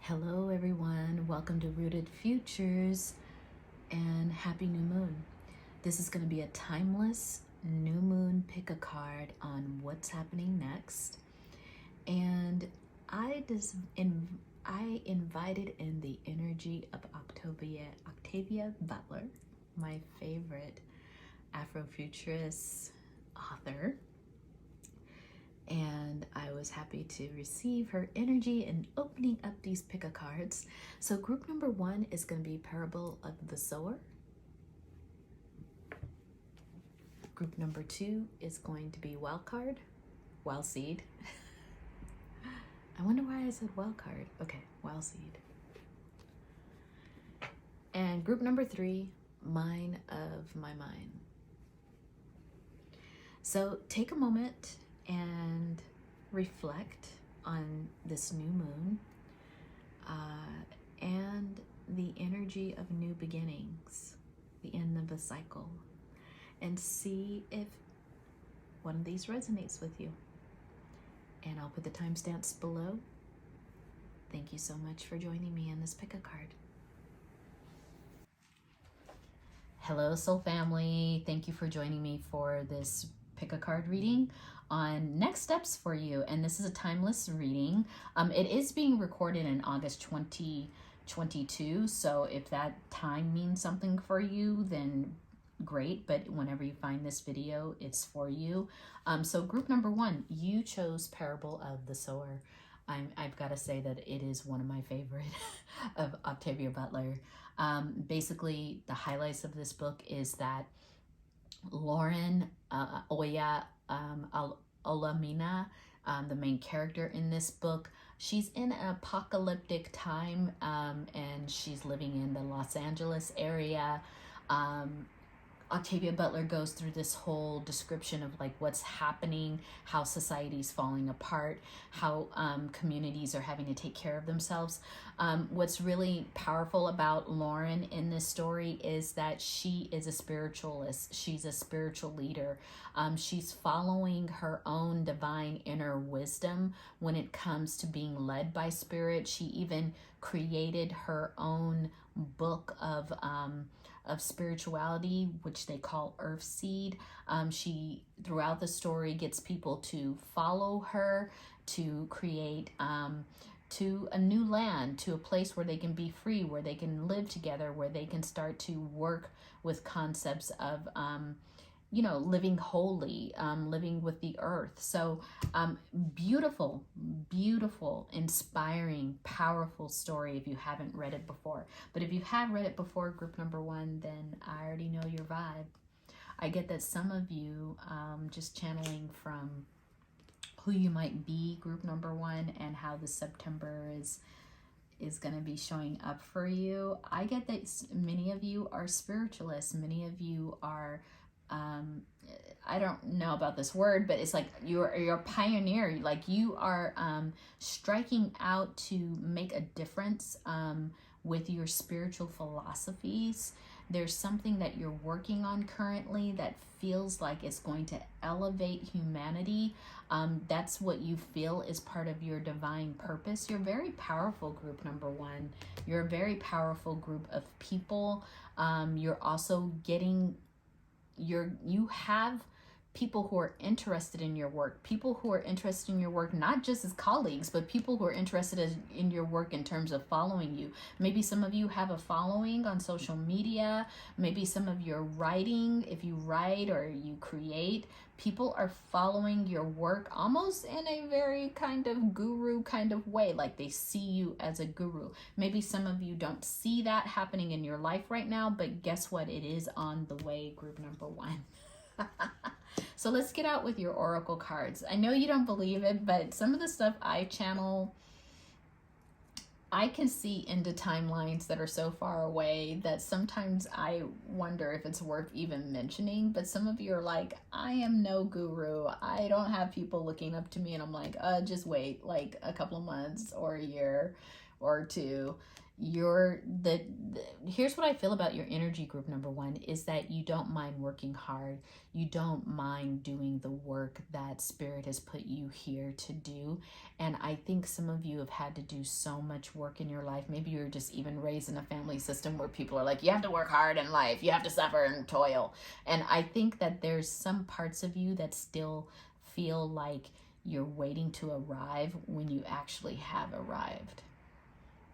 Hello everyone, welcome to Rooted Futures and happy new moon. This is going to be a timeless new moon pick a card on what's happening next. And I invited in the energy of Octavia Butler, my favorite Afrofuturist author. And I was happy to receive her energy in opening up these pick-a cards. So group number 1 is going to be Parable of the Sower. Group number 2 is going to be Wildseed. I wonder why I said wild card. Okay, Wildseed. And group number 3, Mine of My Mind. So take a moment and reflect on this new moon and the energy of new beginnings, the end of a cycle, and see if one of these resonates with you. And I'll put the timestamps below. Thank you so much for joining me in this pick a card. Hello, soul family. Thank you for joining me for this pick a card reading on next steps for you. And this is a timeless reading. It is being recorded in August 2022. So if that time means something for you, then great. But whenever you find this video, it's for you. So group number 1, you chose Parable of the Sower. I've got to say that it is one of my favorite of Octavia Butler. Basically, the highlights of this book is that Lauren Olamina, the main character in this book, she's in an apocalyptic time and she's living in the Los Angeles area. Octavia Butler goes through this whole description of like what's happening, how society's falling apart, how communities are having to take care of themselves. What's really powerful about Lauren in this story is that she is a spiritualist. She's a spiritual leader. She's following her own divine inner wisdom when it comes to being led by spirit. She even created her own book of spirituality, which they call Earthseed. She, throughout the story, gets people to follow her, to create to a new land, to a place where they can be free, where they can live together, where they can start to work with concepts of living holy, living with the earth. So beautiful, inspiring, powerful story if you haven't read it before. But if you have read it before, group number 1, then I already know your vibe. I get that some of you, just channeling from who you might be, group number 1, and how the September is going to be showing up for you. I get that many of you are spiritualists. Many of you are I don't know about this word, but it's like you're a pioneer. Like you are striking out to make a difference with your spiritual philosophies. There's something that you're working on currently that feels like it's going to elevate humanity. That's what you feel is part of your divine purpose. You're very powerful, group number 1. You're a very powerful group of people. You're also getting you have people who are interested in your work, not just as colleagues, but people who are interested in your work in terms of following you. Maybe some of you have a following on social media. Maybe some of your writing, if you write or you create, people are following your work almost in a very kind of guru kind of way, like they see you as a guru. Maybe some of you don't see that happening in your life right now, but guess what? It is on the way, group number 1. So let's get out with your oracle cards. I know you don't believe it, but some of the stuff I channel, I can see into timelines that are so far away that sometimes I wonder if it's worth even mentioning. But some of you are like, I am no guru. I don't have people looking up to me. And I'm like, just wait like a couple of months or a year or two. Here's what I feel about your energy, group number one, is that you don't mind working hard. You don't mind doing the work that Spirit has put you here to do. And I think some of you have had to do so much work in your life. Maybe you're just even raised in a family system where people are like, you have to work hard in life, you have to suffer and toil. And I think that there's some parts of you that still feel like you're waiting to arrive when you actually have arrived.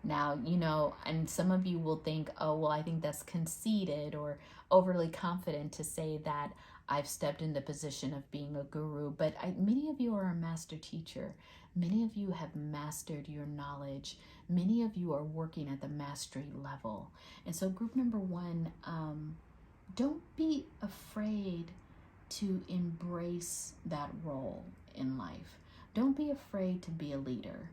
Now, you know, and some of you will think, oh, well, I think that's conceited or overly confident to say that I've stepped in the position of being a guru. But many of you are a master teacher. Many of you have mastered your knowledge. Many of you are working at the mastery level. And so group number one, don't be afraid to embrace that role in life. Don't be afraid to be a leader.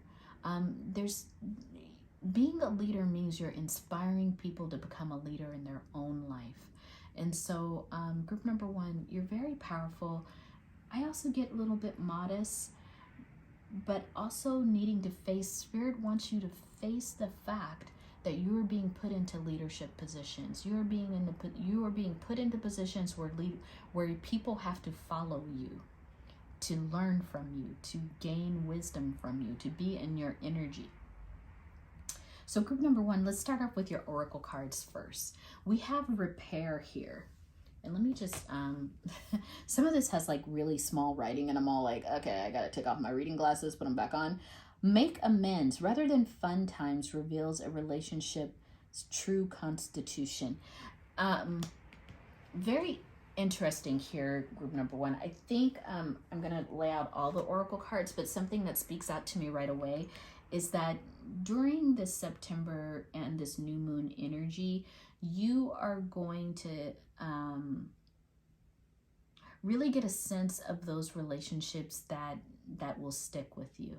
Being a leader means you're inspiring people to become a leader in their own life. And so group number one, you're very powerful. I also get a little bit modest, but also needing to face, Spirit wants you to face the fact that you are being put into leadership positions. You are being put into positions where people have to follow you, to learn from you, to gain wisdom from you, to be in your energy. So group number one, let's start off with your oracle cards first. We have repair here. And let me just, some of this has like really small writing and I'm all like, okay, I got to take off my reading glasses, put them back on. Make amends rather than fun times reveals a relationship's true constitution. Very interesting here, group number one. I think I'm going to lay out all the oracle cards, but something that speaks out to me right away is that during this September and this new moon energy, you are going to really get a sense of those relationships that will stick with you,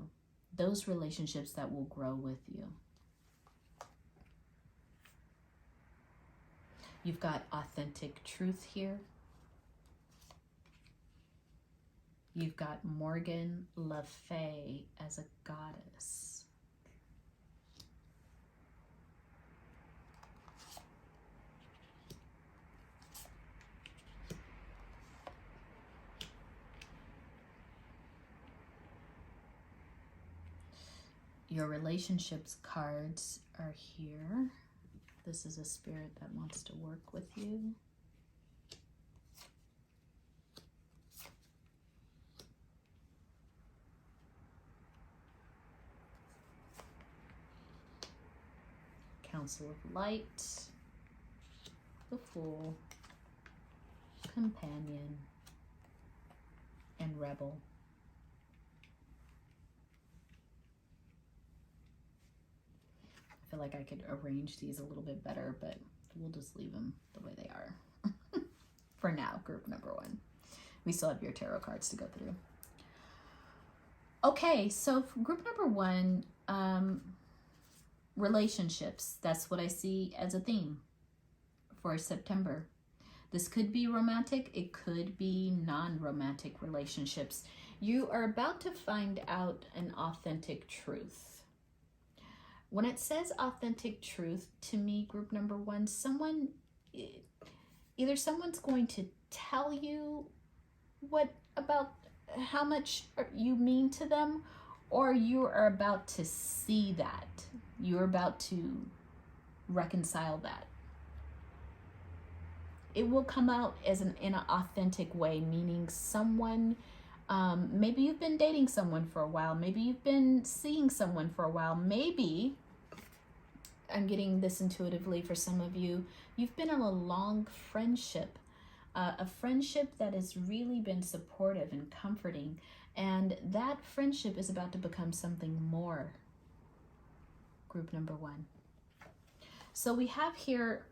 those relationships that will grow with you. You've got authentic truth here. You've got Morgan Le Fay as a goddess. Your relationships cards are here. This is a spirit that wants to work with you. Council of Light, the Fool, Companion, and Rebel. I feel like I could arrange these a little bit better, but we'll just leave them the way they are. For now, group number one. We still have your tarot cards to go through. Okay, so group number one, relationships. That's what I see as a theme for September. This could be romantic. It could be non-romantic relationships. You are about to find out an authentic truth. When it says authentic truth, to me, group number one, either someone's going to tell you about how much you mean to them, or you are about to see that. You're about to reconcile that. It will come out in an authentic way, meaning someone, maybe you've been dating someone for a while, maybe you've been seeing someone for a while, maybe, I'm getting this intuitively for some of you, you've been in a long friendship, a friendship that has really been supportive and comforting, and that friendship is about to become something more. Group number one. So we have here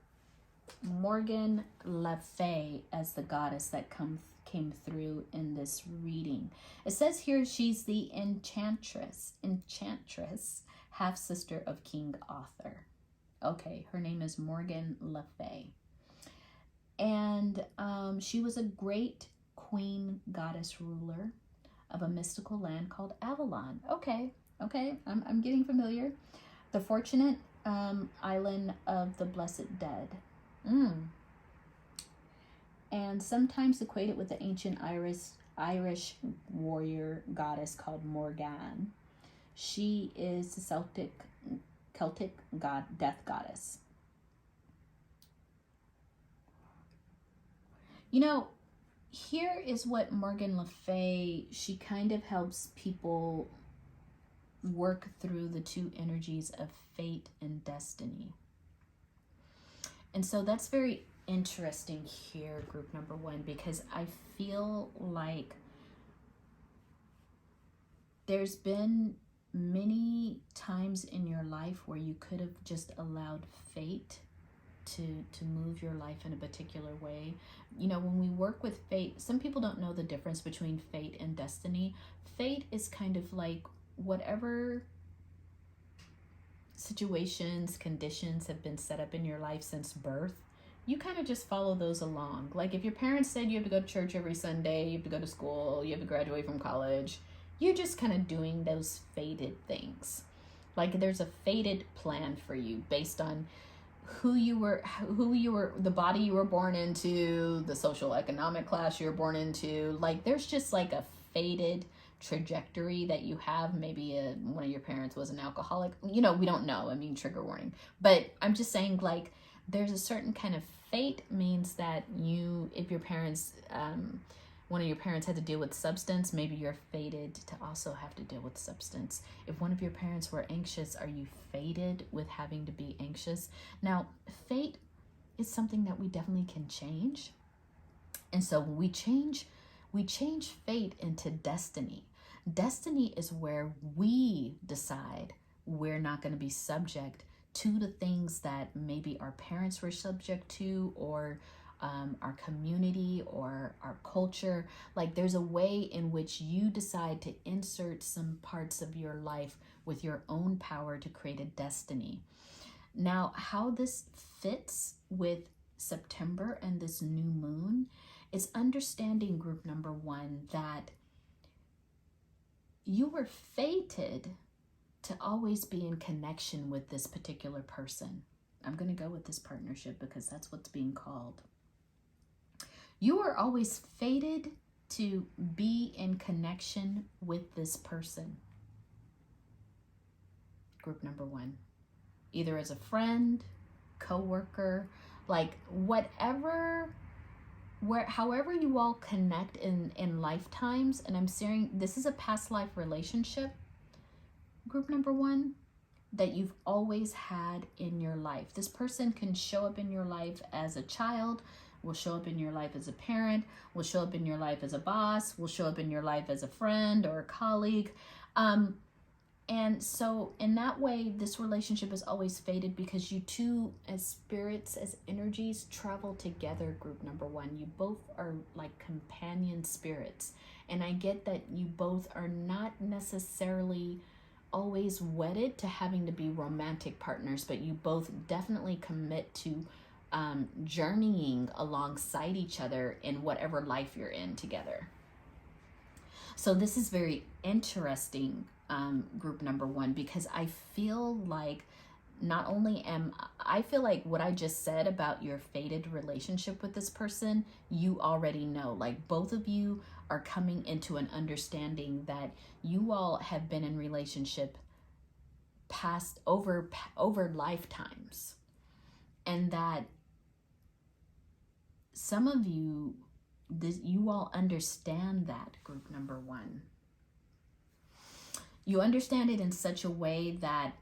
Morgan Le Fay as the goddess that came through in this reading. It says here she's the enchantress, half-sister of King Arthur. Okay, her name is Morgan Le Fay. And she was a great queen goddess ruler of a mystical land called Avalon. Okay, I'm getting familiar. The fortunate island of the blessed dead. And sometimes equated with the ancient Irish warrior goddess called Morgan. She is the Celtic death goddess. You know, here is what Morgan Le Fay, she kind of helps people work through the two energies of fate and destiny. And so that's very interesting here, group number one, because I feel like there's been many times in your life where you could have just allowed fate to move your life in a particular way. You know, when we work with fate, some people don't know the difference between fate and destiny. Fate is kind of like whatever situations, conditions have been set up in your life since birth, you kind of just follow those along. Like if your parents said you have to go to church every Sunday, you have to go to school, you have to graduate from college, you're just kind of doing those fated things. Like there's a fated plan for you based on who you were, the body you were born into, the social economic class you were born into. Like there's just like a fated trajectory that you have. Maybe one of your parents was an alcoholic. You know, we don't know. I mean, trigger warning. But I'm just saying, like, there's a certain kind of fate means that if your parents, one of your parents had to deal with substance, maybe you're fated to also have to deal with substance. If one of your parents were anxious, are you fated with having to be anxious? Now, fate is something that we definitely can change. And so when we change fate into destiny. Destiny is where we decide we're not going to be subject to the things that maybe our parents were subject to, or our community or our culture. Like there's a way in which you decide to insert some parts of your life with your own power to create a destiny. Now, how this fits with September and this new moon is understanding, group number one, that you were fated to always be in connection with this particular person. I'm going to go with this partnership because that's what's being called. You are always fated to be in connection with this person. Group number one, either as a friend, co-worker, like however you all connect in lifetimes. And I'm saying this is a past life relationship, group number one, that you've always had in your life. This person can show up in your life as a child, will show up in your life as a parent, will show up in your life as a boss, will show up in your life as a friend or a colleague. And so in that way, this relationship is always fated because you two as spirits, as energies, travel together, group number one. You both are like companion spirits. And I get that you both are not necessarily always wedded to having to be romantic partners, but you both definitely commit to journeying alongside each other in whatever life you're in together. So this is very interesting, group number one, because I feel like I feel like what I just said about your fated relationship with this person, you already know. Like both of you are coming into an understanding that you all have been in relationship past over lifetimes, and that some of you, you all understand that, group number one. You understand it in such a way that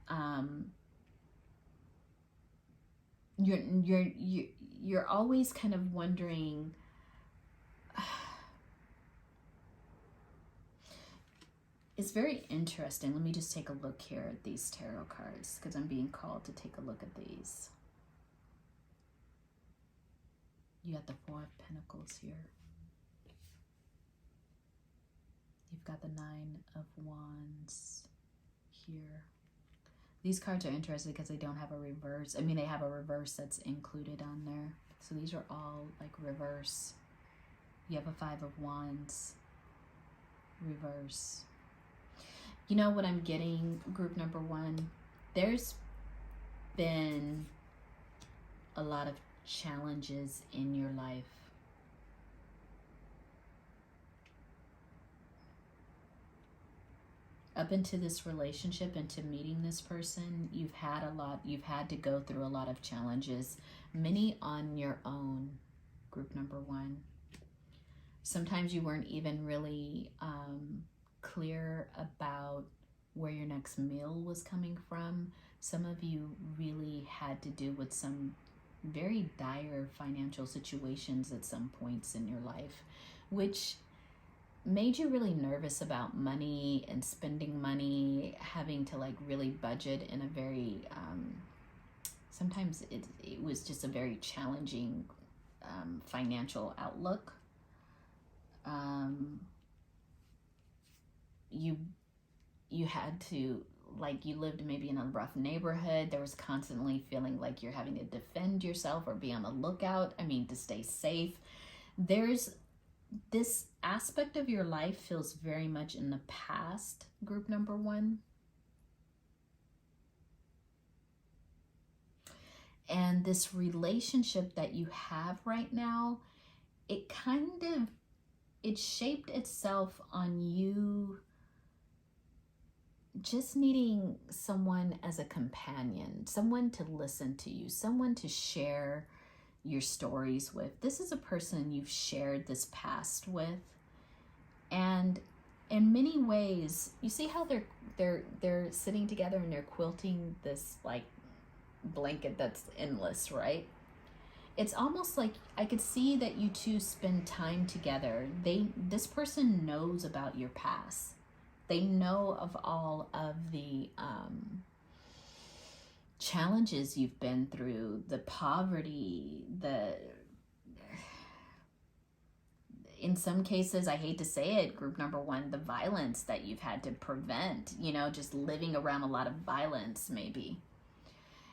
you're always kind of wondering, it's very interesting. Let me just take a look here at these tarot cards because I'm being called to take a look at these. You got the Four of Pentacles here. You've got the Nine of Wands here. These cards are interesting because they don't have a reverse. I mean, they have a reverse that's included on there. So these are all like reverse. You have a Five of Wands, reverse. You know what I'm getting, group number one? There's been a lot of challenges in your life. Up into this relationship, into meeting this person, you've had to go through a lot of challenges, many on your own, group number one. Sometimes you weren't even really clear about where your next meal was coming from. Some of you really had to do with some very dire financial situations at some points in your life, which made you really nervous about money and spending money, having to like really budget in a very, sometimes it was just a very challenging financial outlook. You had to, like, you lived maybe in a rough neighborhood. There was constantly feeling like you're having to defend yourself or be on the lookout. I mean, to stay safe. There's this aspect of your life feels very much in the past, group number one. And this relationship that you have right now, it shaped itself on you just needing someone as a companion, someone to listen to you, someone to share your stories with. This is a person you've shared this past with, and in many ways, you see how they're sitting together and they're quilting this like blanket that's endless, right? It's almost like I could see that you two spend time together. This person knows about your past. They know of all of the challenges you've been through, the poverty, in some cases, I hate to say it, group number one, the violence that you've had to prevent, just living around a lot of violence maybe.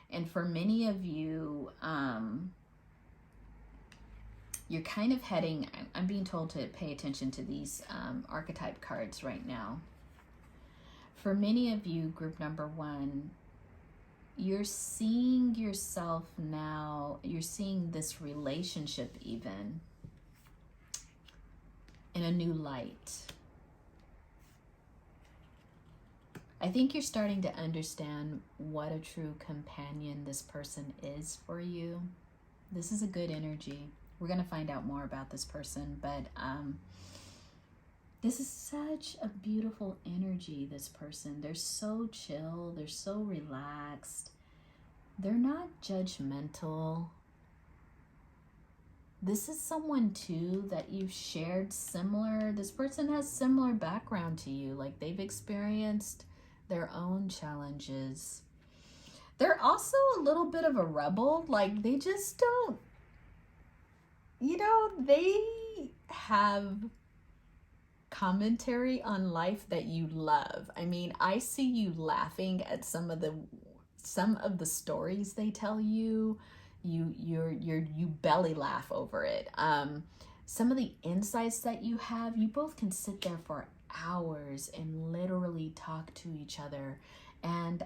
And for many of you, you're kind of heading, I'm being told to pay attention to these archetype cards right now. For many of you, group number one, you're seeing yourself now, you're seeing this relationship even in a new light. I think you're starting to understand what a true companion this person is for you. This is a good energy. We're going to find out more about this person, but this is such a beautiful energy, this person. They're so chill. They're so relaxed. They're not judgmental. This is someone, too, that you've shared similar. This person has similar background to you. Like, they've experienced their own challenges. They're also a little bit of a rebel. Like, they just don't, they have commentary on life that you love. I mean, I see you laughing at some of the stories they tell you. You belly laugh over it. Some of the insights that you have, you both can sit there for hours and literally talk to each other. And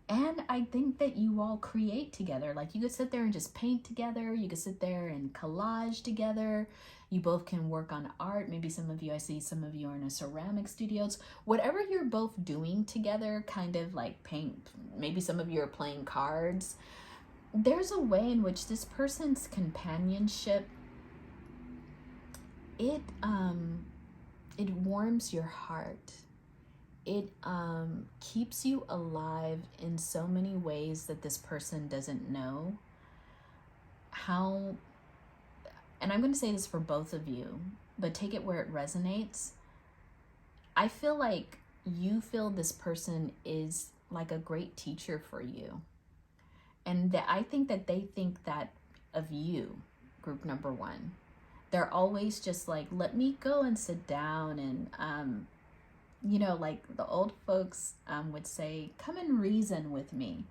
I think that you all create together. Like, you could sit there and just paint together. You could sit there and collage together. You both can work on art. Maybe I see some of you are in a ceramic studios. Whatever you're both doing together, kind of like paint. Maybe some of you are playing cards. There's a way in which this person's companionship, it warms your heart. It keeps you alive in so many ways that this person doesn't know. And I'm going to say this for both of you, but take it where it resonates. I feel like you feel this person is like a great teacher for you. And that I think that they think that of you, group number one. They're always just like, let me go and sit down and, like the old folks would say, come and reason with me.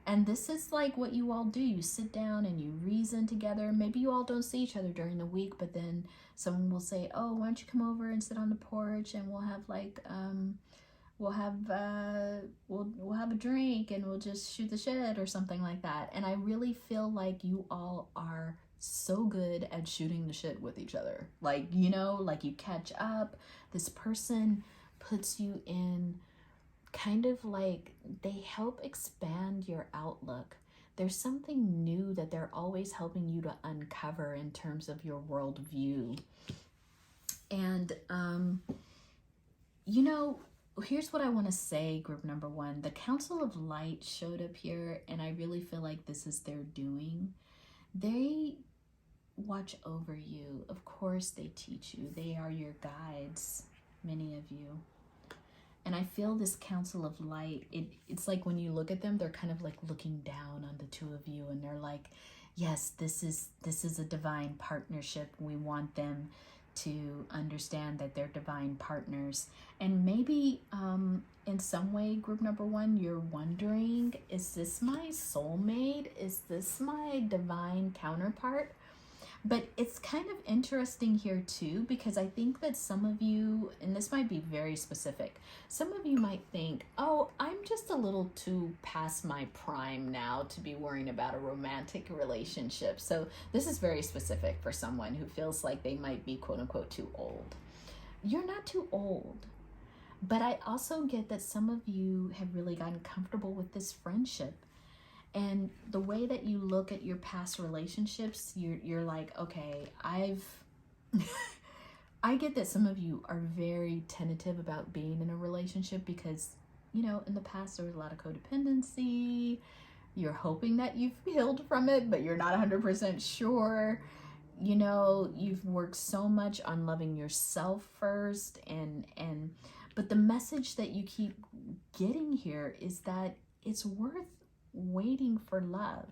And this is like what you all do. You sit down and you reason together. Maybe you all don't see each other during the week, but then someone will say, oh, why don't you come over and sit on the porch and we'll have like, we'll have a drink and we'll just shoot the shit or something like that. And I really feel like you all are so good at shooting the shit with each other. Like, you know, like you catch up. This person puts you in kind of like, they help expand your outlook. There's something new that they're always helping you to uncover in terms of your worldview. And, you know, here's what I want to say, group number one. The Council of Light showed up here, and I really feel like this is their doing. They watch over you. Of course, they teach you. They are your guides, many of you. And I feel this Council of Light, it's like when you look at them, they're kind of like looking down on the two of you, and they're like, yes, this is a divine partnership. We want them to understand that they're divine partners. And maybe in some way, group number one, you're wondering, is this my soulmate? Is this my divine counterpart? But it's kind of interesting here too, because I think that some of you, and this might be very specific, some of you might think, oh, I'm just a little too past my prime now to be worrying about a romantic relationship. So this is very specific for someone who feels like they might be quote unquote too old. You're not too old. But I also get that some of you have really gotten comfortable with this friendship. And the way that you look at your past relationships, you're like, okay, I get that some of you are very tentative about being in a relationship because, you know, in the past there was a lot of codependency. You're hoping that you've healed from it, but you're not 100% sure. You know, you've worked so much on loving yourself first, but the message that you keep getting here is that it's worth waiting for love.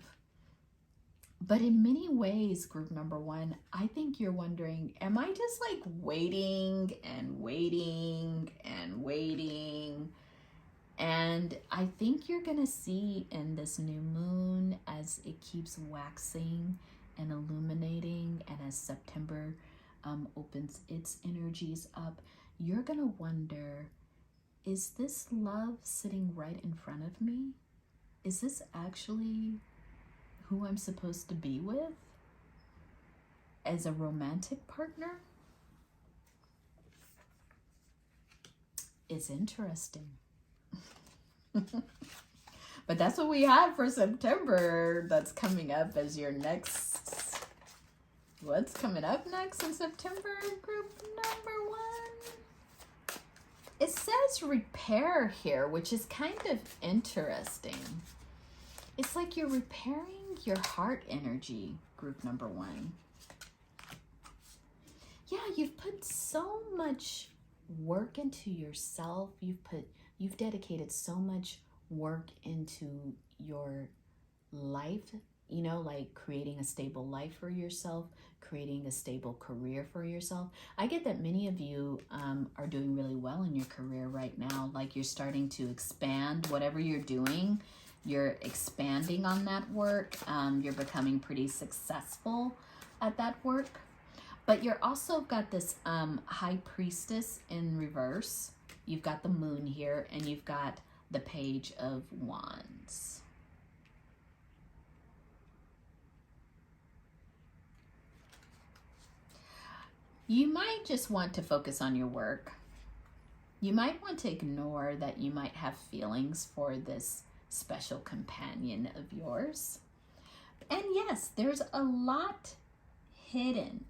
But in many ways, group number one, I think you're wondering, am I just like waiting and waiting and waiting? And I think you're gonna see in this new moon, as it keeps waxing and illuminating, and as September opens its energies up, you're gonna wonder, is this love sitting right in front of me? Is this actually who I'm supposed to be with as a romantic partner? It's interesting. But that's what we have for September. That's coming up as your next. What's coming up next in September, group number one? It says repair here, which is kind of interesting. It's like you're repairing your heart energy, group number one. Yeah, you've put so much work into yourself. You've dedicated so much work into your life, you know, like creating a stable life for yourself, creating a stable career for yourself. I get that many of you are doing really well in your career right now. Like you're starting to expand whatever you're doing. You're expanding on that work. You're becoming pretty successful at that work. But you're also got this High Priestess in reverse. You've got the moon here, and you've got the Page of Wands. You might just want to focus on your work. You might want to ignore that you might have feelings for this special companion of yours. And yes, there's a lot hidden.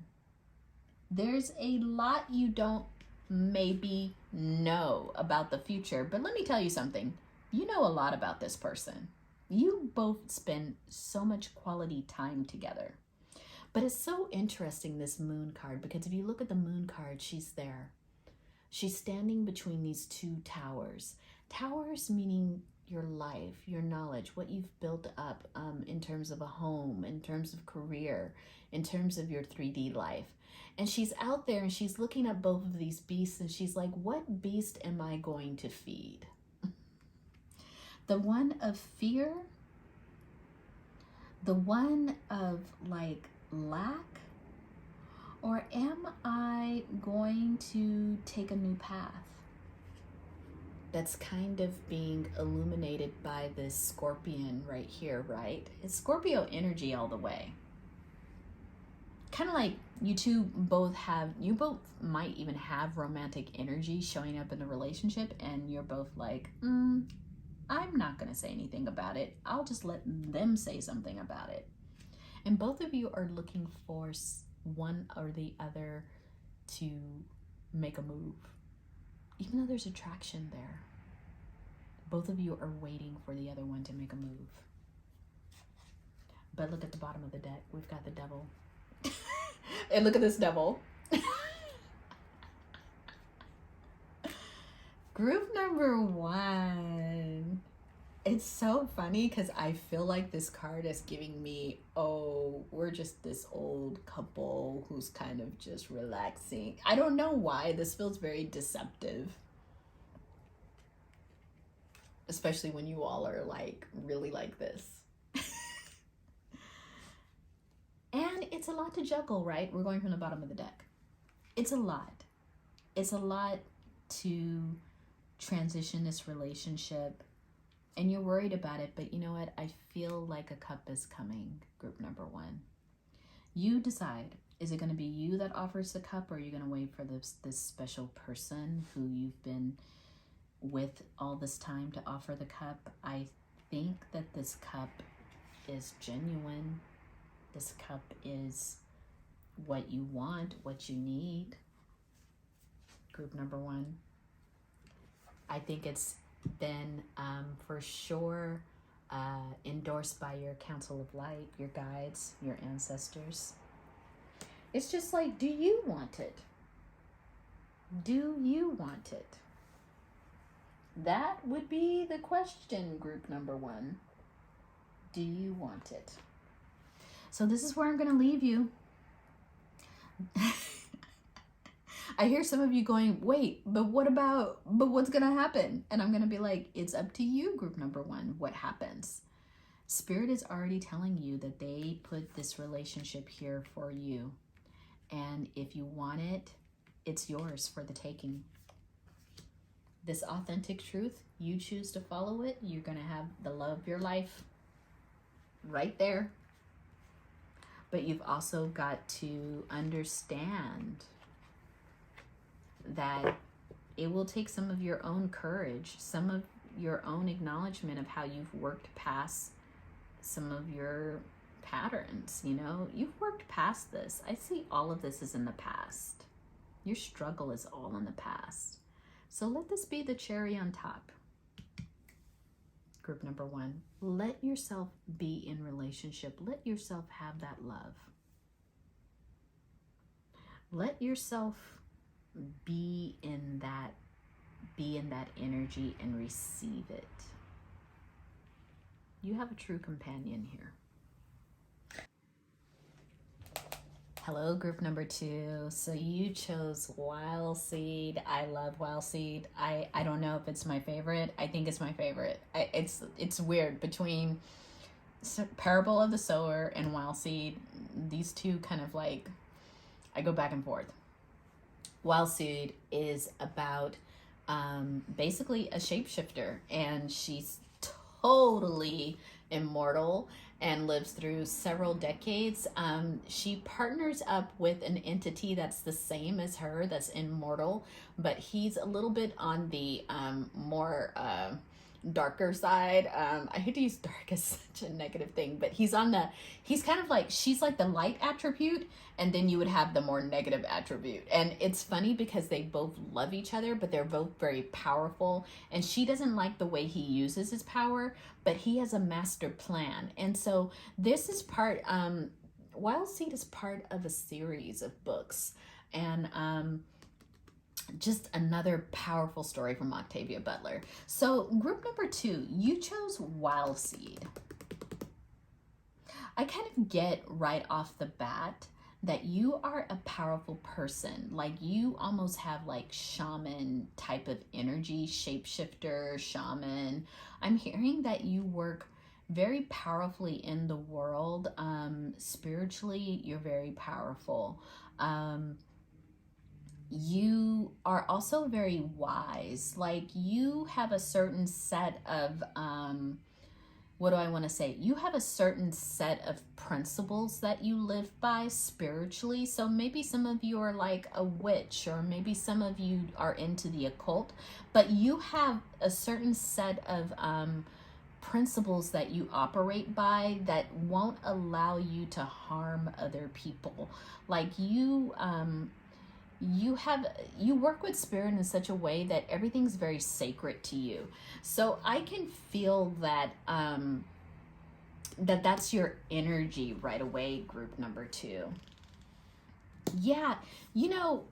There's a lot you don't maybe know about the future. But let me tell you something. You know a lot about this person. You both spend so much quality time together. But it's so interesting, this moon card, because if you look at the moon card, she's there. She's standing between these two towers. Towers meaning your life, your knowledge, what you've built up in terms of a home, in terms of career, in terms of your 3D life. And she's out there and she's looking at both of these beasts and she's like, what beast am I going to feed? The one of fear, the one of like lack, or am I going to take a new path? that's kind of being illuminated by this scorpion right here, right? It's Scorpio energy all the way. Kind of like you both might even have romantic energy showing up in the relationship, and you're both like, I'm not going to say anything about it. I'll just let them say something about it. And both of you are looking for one or the other to make a move. Even though there's attraction there, both of you are waiting for the other one to make a move. But look at the bottom of the deck. We've got the devil. And look at this devil. Group number 1. It's so funny because I feel like this card is giving me, oh, we're just this old couple who's kind of just relaxing. I don't know why. This feels very deceptive. Especially when you all are like really like this. And it's a lot to juggle, right? We're going from the bottom of the deck. It's a lot. It's a lot to transition this relationship. And you're worried about it, but you know what? I feel like a cup is coming, group number 1. You decide. Is it going to be you that offers the cup, or are you going to wait for this special person who you've been with all this time to offer the cup? I think that this cup is genuine. This cup is what you want, what you need. Group number 1. I think it's been for sure endorsed by your council of light, your guides, your ancestors. It's just like, do you want it? Do you want it? That would be the question, group number 1. Do you want it? So this is where I'm going to leave you. I hear some of you going, wait, but what's going to happen? And I'm going to be like, it's up to you, group number 1, what happens. Spirit is already telling you that they put this relationship here for you. And if you want it, it's yours for the taking. This authentic truth, you choose to follow it, you're going to have the love of your life right there. But you've also got to understand that it will take some of your own courage, some of your own acknowledgement of how you've worked past some of your patterns. You know, you've worked past this. I see all of this is in the past. Your struggle is all in the past. So let this be the cherry on top. Group number 1, let yourself be in relationship. Let yourself have that love. Let yourself be in that energy and receive it. You have a true companion here. Hello, group number 2. So you chose Wildseed. I love Wildseed. I don't know if it's my favorite. I think it's my favorite. It's weird between Parable of the Sower and Wildseed. These two kind of like, I go back and forth. Wildseed is about basically a shapeshifter, and she's totally immortal and lives through several decades. She partners up with an entity that's the same as her, that's immortal, but he's a little bit on the more darker side. I hate to use dark as such a negative thing, but he's kind of like, she's like the light attribute, and then you would have the more negative attribute. And it's funny because they both love each other, but they're both very powerful, and she doesn't like the way he uses his power, but he has a master plan. And so this is part, Wildseed is part of a series of books, and just another powerful story from Octavia Butler. So group number 2, you chose Wildseed. I kind of get right off the bat that you are a powerful person. Like, you almost have like shaman type of energy, shapeshifter, shaman. I'm hearing that you work very powerfully in the world. Spiritually, you're very powerful. you are also very wise. Like you have a certain set of, what do I want to say? You have a certain set of principles that you live by spiritually. So maybe some of you are like a witch, or maybe some of you are into the occult, but you have a certain set of principles that you operate by that won't allow you to harm other people. Like you work with spirit in such a way that everything's very sacred to you. So I can feel that that's your energy right away, group number 2. Yeah, you know,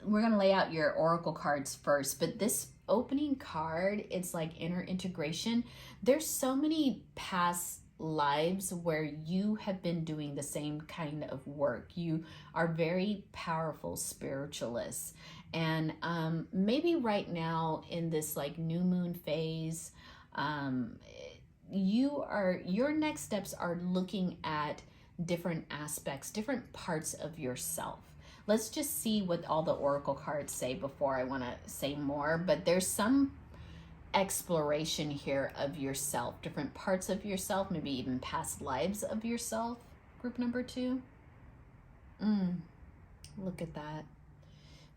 we're gonna lay out your oracle cards first, but this opening card, it's like inner integration. There's so many past lives where you have been doing the same kind of work. You are very powerful spiritualists, and maybe right now in this like new moon phase, your next steps are looking at different aspects, different parts of yourself. Let's just see what all the oracle cards say before I want to say more, but there's some exploration here of yourself, different parts of yourself, maybe even past lives of yourself, group number 2. Look at that.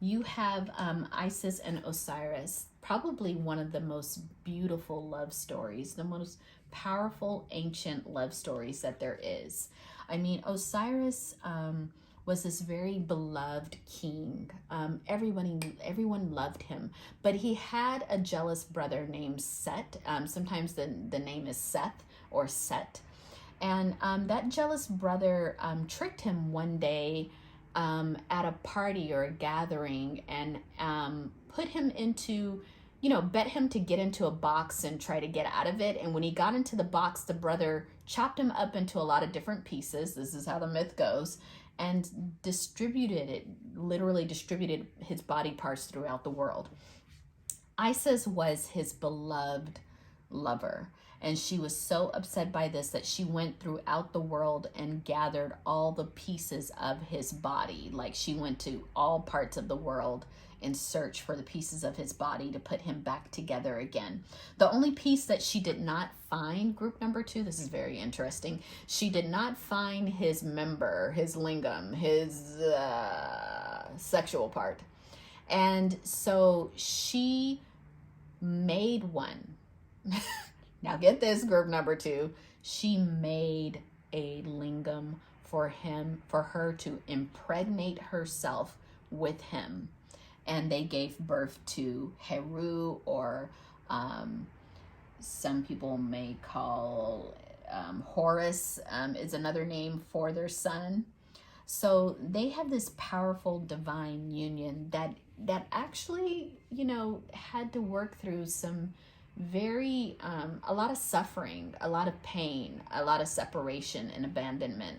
You have Isis and Osiris, probably one of the most beautiful love stories, the most powerful ancient love stories that there is. I mean, Osiris was this very beloved king. Everyone loved him, but he had a jealous brother named Set. Sometimes the name is Seth or Set. And that jealous brother tricked him one day at a party or a gathering, and put him into, bet him to get into a box and try to get out of it. And when he got into the box, the brother chopped him up into a lot of different pieces. This is how the myth goes. And literally distributed his body parts throughout the world. Isis was his beloved lover, and she was so upset by this that she went throughout the world and gathered all the pieces of his body. Like she went to all parts of the world in search for the pieces of his body to put him back together again. The only piece that she did not find, group number 2, this is very interesting, she did not find his member, his lingam, his sexual part. And so she made one. Now get this, group number 2. She made a lingam for her to impregnate herself with him. And they gave birth to Heru, or some people may call Horus, is another name for their son. So they have this powerful divine union that actually, had to work through some very, a lot of suffering, a lot of pain, a lot of separation and abandonment.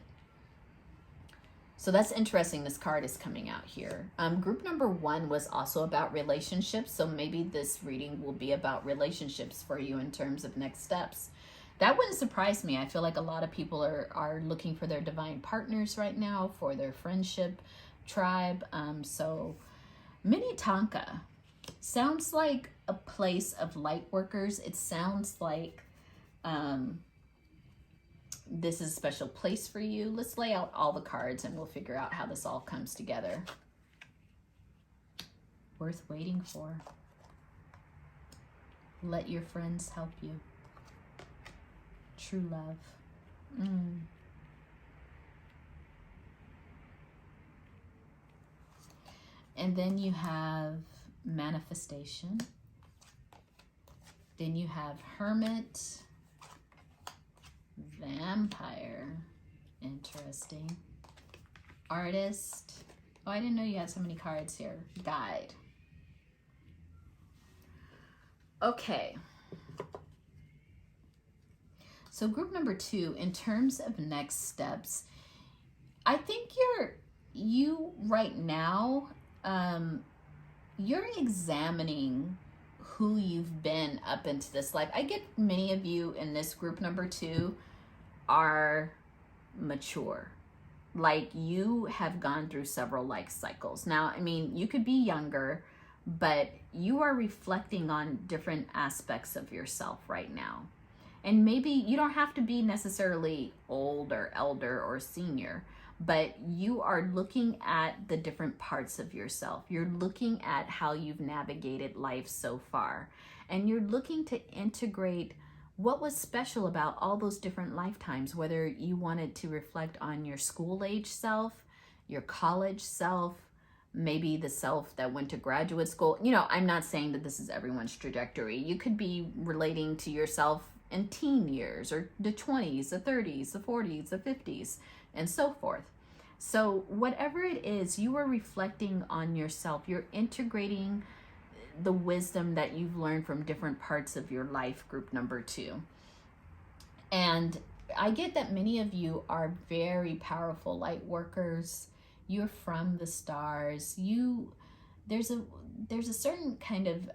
So that's interesting. This card is coming out here. Group number 1 was also about relationships. So maybe this reading will be about relationships for you in terms of next steps. That wouldn't surprise me. I feel like a lot of people are looking for their divine partners right now, for their friendship tribe. So Minnetonka sounds like a place of light workers. It sounds like this is a special place for you. Let's lay out all the cards and we'll figure out how this all comes together. Worth waiting for. Let your friends help you. True love. And then you have manifestation. Then you have hermit. Vampire. Interesting. Artist. Oh, I didn't know you had so many cards here. Guide. Okay. So group number 2, in terms of next steps, I think you right now, you're examining who you've been up into this life. I get many of you in this group number 2 are mature. like you have gone through several life cycles. Now, I mean, you could be younger, but you are reflecting on different aspects of yourself right now. And maybe you don't have to be necessarily old or elder or senior, but you are looking at the different parts of yourself. You're looking at how you've navigated life so far. And you're looking to integrate what was special about all those different lifetimes, whether you wanted to reflect on your school age self, your college self, maybe the self that went to graduate school. You know, I'm not saying that this is everyone's trajectory. You could be relating to yourself in teen years, or the 20s, the 30s, the 40s, the 50s, and so forth. So whatever it is, you are reflecting on yourself. You're integrating the wisdom that you've learned from different parts of your life, group number 2. And I get that many of you are very powerful light workers. You're from the stars. There's a certain kind of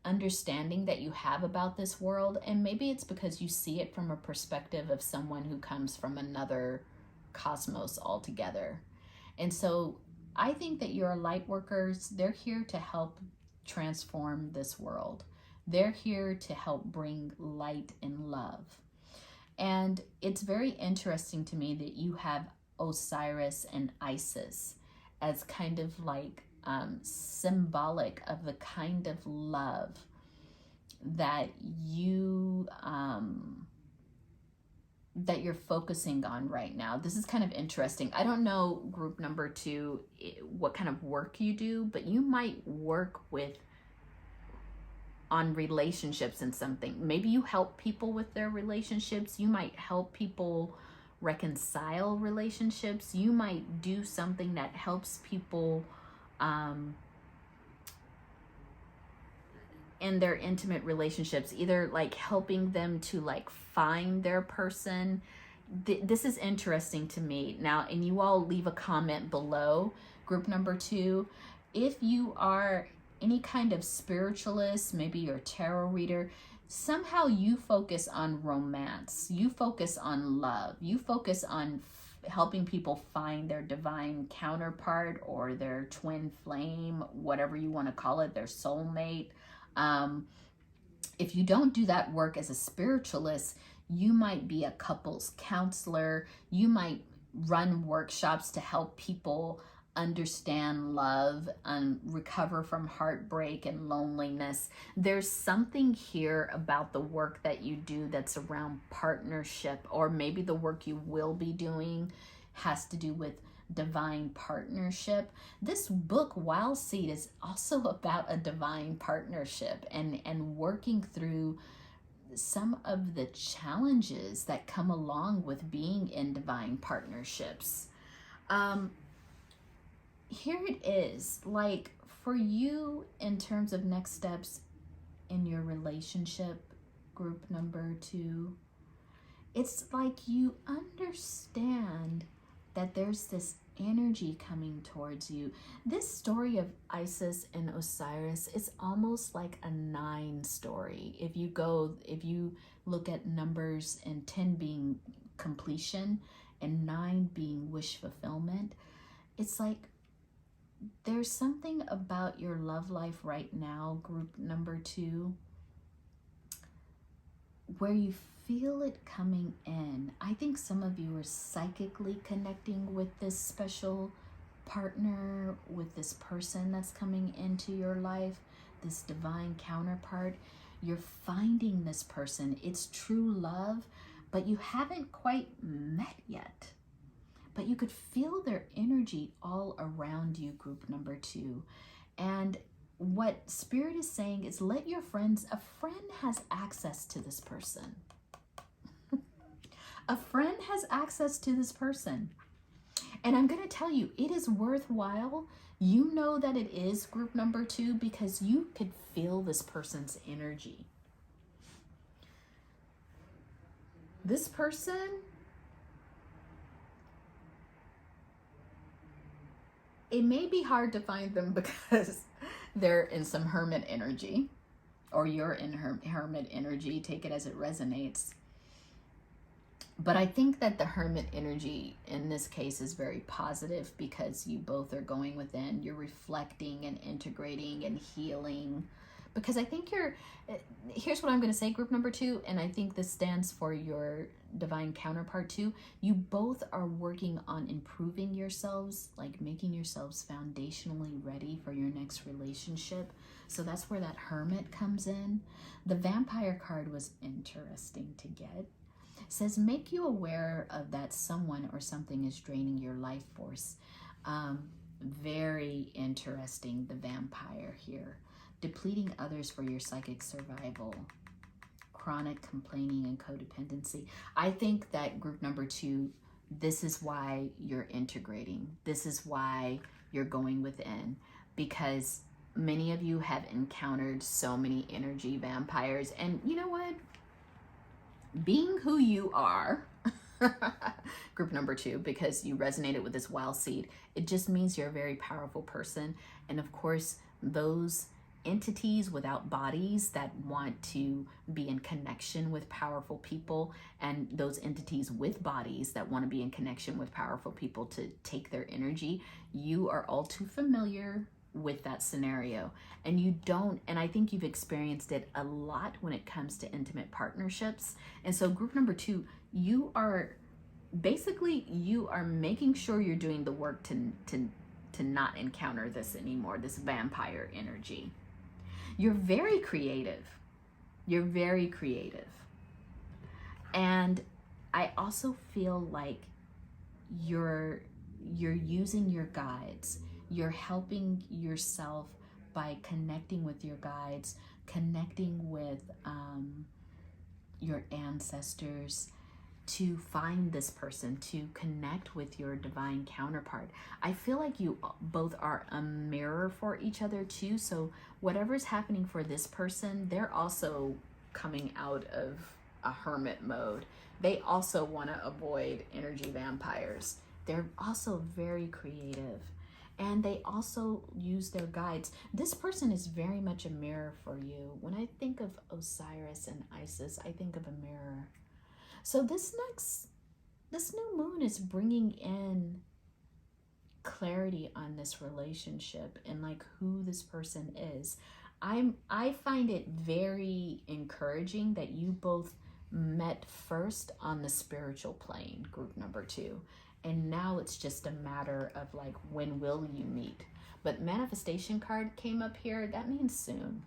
understanding that you have about this world, and maybe it's because you see it from a perspective of someone who comes from another cosmos altogether. And so I think that your light workers, they're here to help transform this world. They're here to help bring light and love. And it's very interesting to me that you have Osiris and Isis as kind of like symbolic of the kind of love that you're focusing on right now. This is kind of interesting. I don't know, group number 2, what kind of work you do, but you might work on relationships and something. Maybe you help people with their relationships. You might help people reconcile relationships. You might do something that helps people in their intimate relationships, either like helping them to like find their person. This is interesting to me now, and you all leave a comment below, group number 2, if you are any kind of spiritualist, maybe you're a tarot reader. Somehow you focus on romance, you focus on love, you focus on helping people find their divine counterpart or their twin flame, whatever you want to call it, their soulmate. If you don't do that work as a spiritualist, you might be a couples counselor. You might run workshops to help people understand love and recover from heartbreak and loneliness. There's something here about the work that you do that's around partnership, or maybe the work you will be doing has to do with divine partnership. This book, Wildseed, is also about a divine partnership and working through some of the challenges that come along with being in divine partnerships. Here it is, like for you in terms of next steps in your relationship, group number 2, it's like you understand that there's this energy coming towards you. This story of Isis and Osiris is almost like a 9 story. If you look at numbers, and 10 being completion and 9 being wish fulfillment, it's like there's something about your love life right now, group number 2, where you feel it coming in. I think some of you are psychically connecting with this special partner, with this person that's coming into your life, this divine counterpart. You're finding this person. It's true love, but you haven't quite met yet. But you could feel their energy all around you, group number 2. And what Spirit is saying is let your friends, a friend has access to this person. A friend has access to this person. And I'm going to tell you, it is worthwhile. You know that it is, group number 2, because you could feel this person's energy. This person, it may be hard to find them because they're in some hermit energy, or you're in hermit energy. Take it as it resonates. But I think that the Hermit energy in this case is very positive because you both are going within, you're reflecting and integrating and healing. Because I think here's what I'm going to say, group number 2, and I think this stands for your divine counterpart too. You both are working on improving yourselves, like making yourselves foundationally ready for your next relationship. So that's where that Hermit comes in. The Vampire card was interesting to get. Says make you aware of that someone or something is draining your life force. Very interesting, the Vampire here. Depleting others for your psychic survival. Chronic complaining and codependency. I think that group number 2, this is why you're integrating. This is why you're going within, because many of you have encountered so many energy vampires, and you know what? Being who you are, group number 2, because you resonated with this Wildseed, it just means you're a very powerful person. And of course, those entities without bodies that want to be in connection with powerful people, and those entities with bodies that want to be in connection with powerful people to take their energy, you are all too familiar with that scenario, and you don't, and I think you've experienced it a lot when it comes to intimate partnerships. And so group number 2, you are making sure you're doing the work to not encounter this anymore, this vampire energy. You're very creative. You're very creative. And I also feel like you're using your guides. You're helping yourself by connecting with your guides, connecting with your ancestors, to find this person, to connect with your divine counterpart. I feel like you both are a mirror for each other too. So whatever's happening for this person, they're also coming out of a hermit mode. They also want to avoid energy vampires. They're also very creative, and they also use their guides. This person is very much a mirror for you. When I think of Osiris and Isis, I think of a mirror. So this new moon is bringing in clarity on this relationship and like who this person is. I find it very encouraging that you both met first on the spiritual plane, group number 2. And now it's just a matter of like, when will you meet? But manifestation card came up here. That means soon.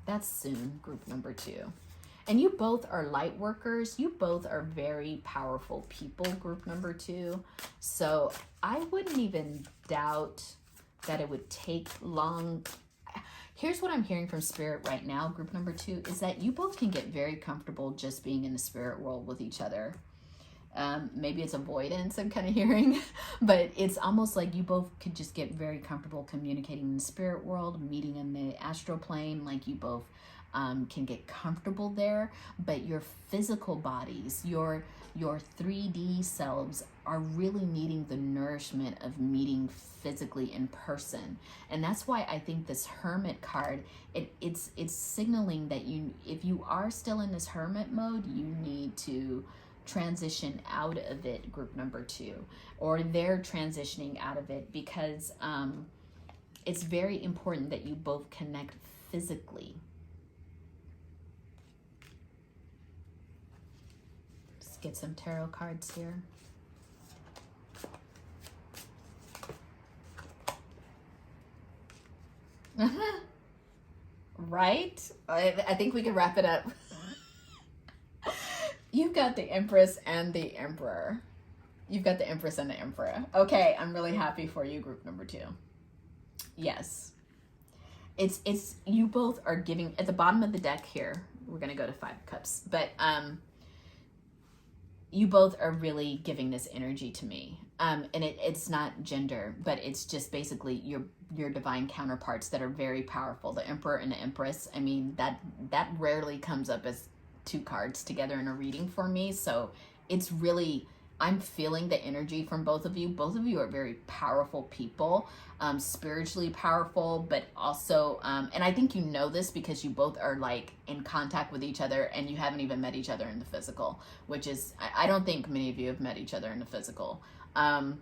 That's soon, group number 2. And you both are light workers. You both are very powerful people, group number 2. So I wouldn't even doubt that it would take long. Here's what I'm hearing from spirit right now, group number 2, is that you both can get very comfortable just being in the spirit world with each other. Maybe it's avoidance I'm kind of hearing, but it's almost like you both could just get very comfortable communicating in the spirit world, meeting in the astral plane, like you both can get comfortable there. But your physical bodies, your 3D selves are really needing the nourishment of meeting physically in person. And that's why I think this Hermit card, it's signaling that if you are still in this hermit mode, you need to transition out of it, group number 2, or they're transitioning out of it, because it's very important that you both connect physically. Let's get some tarot cards here. Right? I think we can wrap it up. You've got the Empress and the Emperor. You've got the Empress and the Emperor. Okay, I'm really happy for you, group number 2. Yes. It's you both are giving, at the bottom of the deck here, we're going to go to 5 of Cups, but you both are really giving this energy to me. And it's not gender, but it's just basically your divine counterparts that are very powerful. The Emperor and the Empress, I mean, that rarely comes up as 2 cards together in a reading for me. So it's really I'm feeling the energy from both of you. Both of you are very powerful people, spiritually powerful, but also, and I think you know this because you both are like in contact with each other and you haven't even met each other in the physical, which is, I don't think many of you have met each other in the physical. And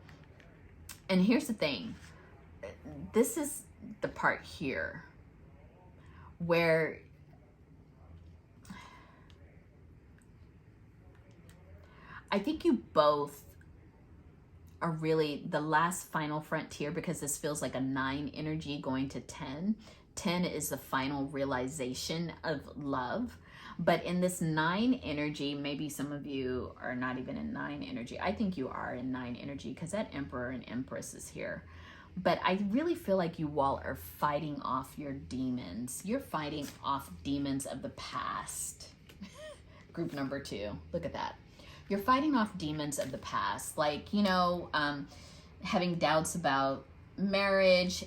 here's the thing. This is the part here where I think you both are really the last final frontier, because this feels like a 9 energy going to 10. 10 is the final realization of love. But in this 9 energy, maybe some of you are not even in 9 energy. I think you are in 9 energy because that Emperor and Empress is here. But I really feel like you all are fighting off your demons. You're fighting off demons of the past. Group number 2. Look at that. You're fighting off demons of the past, like, you know, having doubts about marriage,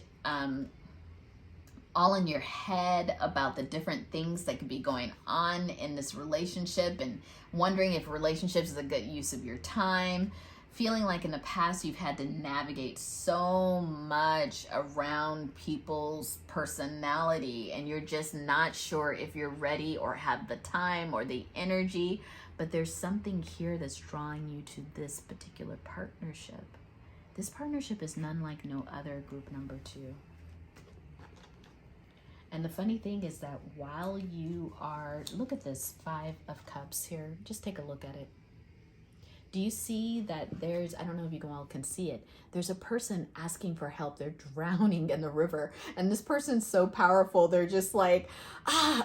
all in your head about the different things that could be going on in this relationship, and wondering if relationships is a good use of your time. Feeling like in the past you've had to navigate so much around people's personality, and you're just not sure if you're ready or have the time or the energy. But there's something here that's drawing you to this particular partnership. This partnership is none like no other, group number 2. And the funny thing is that while you are, look at this 5 of Cups here. Just take a look at it. Do you see that there's, I don't know if you all can see it, there's a person asking for help. They're drowning in the river. And this person's so powerful. They're just like,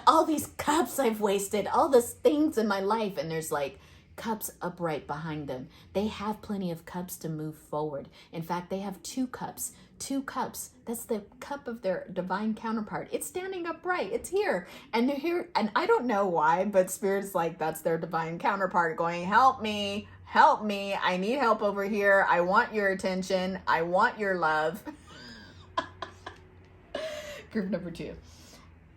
all these cups I've wasted, all these things in my life. And there's like cups upright behind them. They have plenty of cups to move forward. In fact, they have 2 cups. 2 cups. That's the cup of their divine counterpart. It's standing upright. It's here. And they're here. And I don't know why, but Spirit's like, that's their divine counterpart going, help me. Help me. I need help over here. I want your attention. I want your love. Group number 2.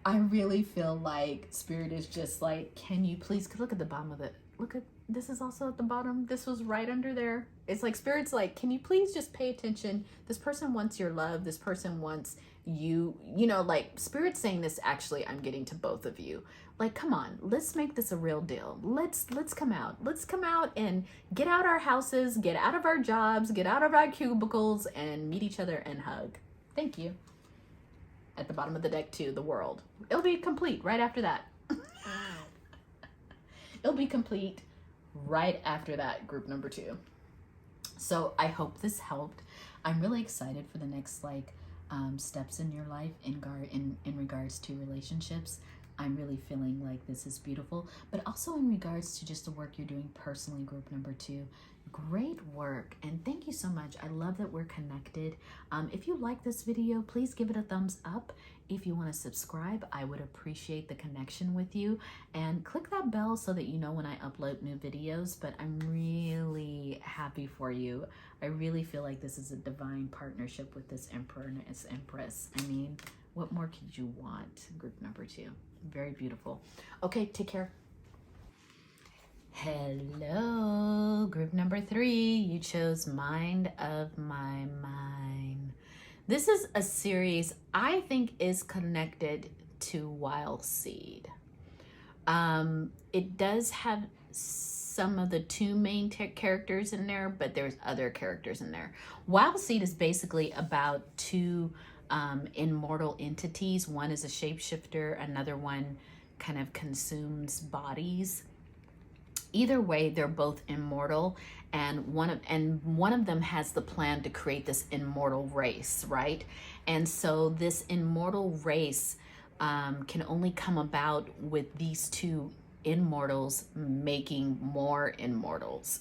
I really feel like Spirit is just like, can you please look at the bottom of it? Look at, this is also at the bottom. This was right under there. It's like Spirit's like, can you please just pay attention? This person wants your love. This person wants you, you know, like Spirit's saying this, actually, I'm getting to both of you. Like, come on, let's make this a real deal. Let's come out. Let's come out and get out our houses, get out of our jobs, get out of our cubicles, and meet each other and hug. Thank you. At the bottom of the deck too, the world. It'll be complete right after that. It'll be complete right after that, group number 2. So I hope this helped. I'm really excited for the next steps in your life in regards to relationships. I'm really feeling like this is beautiful, but also in regards to just the work you're doing personally, group number 2. Great work, and thank you so much. I love that we're connected. If you like this video, please give it a thumbs up. If you want to subscribe, I would appreciate the connection with you, and click that bell so that you know when I upload new videos. But I'm really happy for you. I really feel like this is a divine partnership with this Emperor and this Empress. I mean, what more could you want, group number 2? Very beautiful. Okay, take care. Hello, group number 3. You chose Mind of My Mind. This is a series I think is connected to Wildseed. It does have some of the 2 main characters in there, but there's other characters in there. Wildseed is basically about 2 immortal entities. One is a shapeshifter, another one kind of consumes bodies. Either way, they're both immortal, and one of them has the plan to create this immortal race, right? And so this immortal race can only come about with these 2 immortals making more immortals.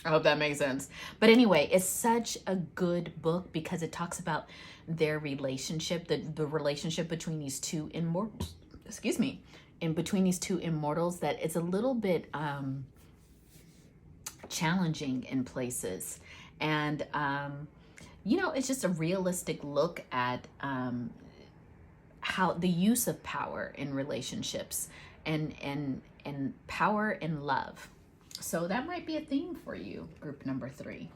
I hope that makes sense. But anyway, it's such a good book because it talks about their relationship, the relationship between these 2 immortals, in between these 2 immortals, that it's a little bit challenging in places. And, you know, it's just a realistic look at how the use of power in relationships and power and love. So that might be a theme for you, group number 3.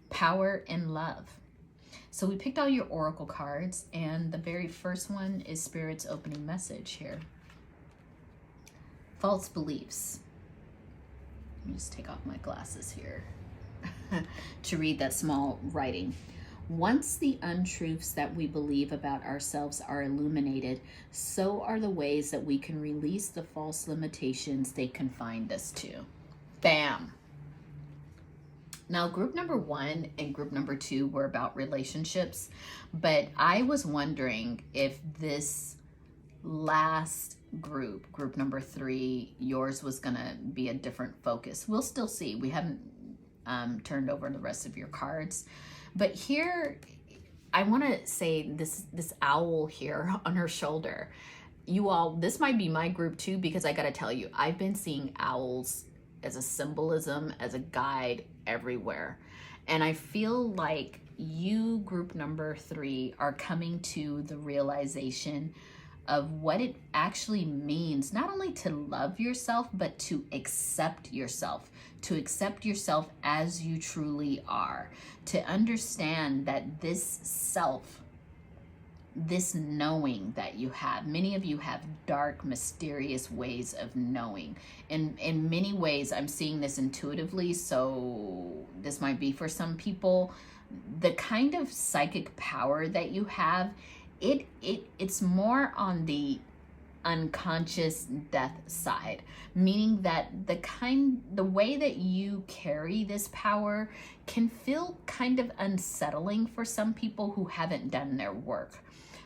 Power and love. So we picked all your oracle cards, and the very first one is Spirit's opening message here. False beliefs. Let me just take off my glasses here to read that small writing. Once the untruths that we believe about ourselves are illuminated, so are the ways that we can release the false limitations they confined us to. Bam! Now, group number 1 and group number 2 were about relationships, but I was wondering if this last group, group number 3, yours was going to be a different focus. We'll still see. We haven't turned over the rest of your cards. But here, I want to say this owl here on her shoulder. You all, this might be my group too, because I got to tell you, I've been seeing owls as a symbolism, as a guide everywhere. And I feel like you, group number 3, are coming to the realization of what it actually means, not only to love yourself, but to accept yourself as you truly are, to understand that this self, this knowing that you have, many of you have dark, mysterious ways of knowing. In many ways, I'm seeing this intuitively, so this might be for some people. The kind of psychic power that you have, it's more on the unconscious death side, meaning that the way that you carry this power can feel kind of unsettling for some people who haven't done their work.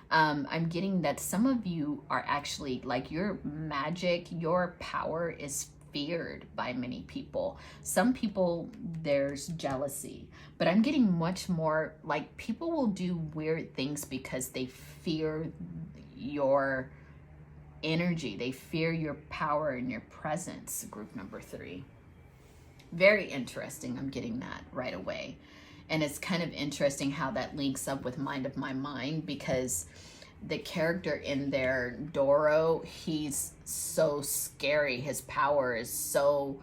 I'm getting that some of you are actually, like, your magic, your power is feared by many people. Some people, there's jealousy, but I'm getting much more like people will do weird things because they fear your energy. They fear your power and your presence, group number 3. Very interesting. I'm getting that right away. And it's kind of interesting how that links up with Mind of My Mind, because the character in there, Doro, he's so scary. His power is so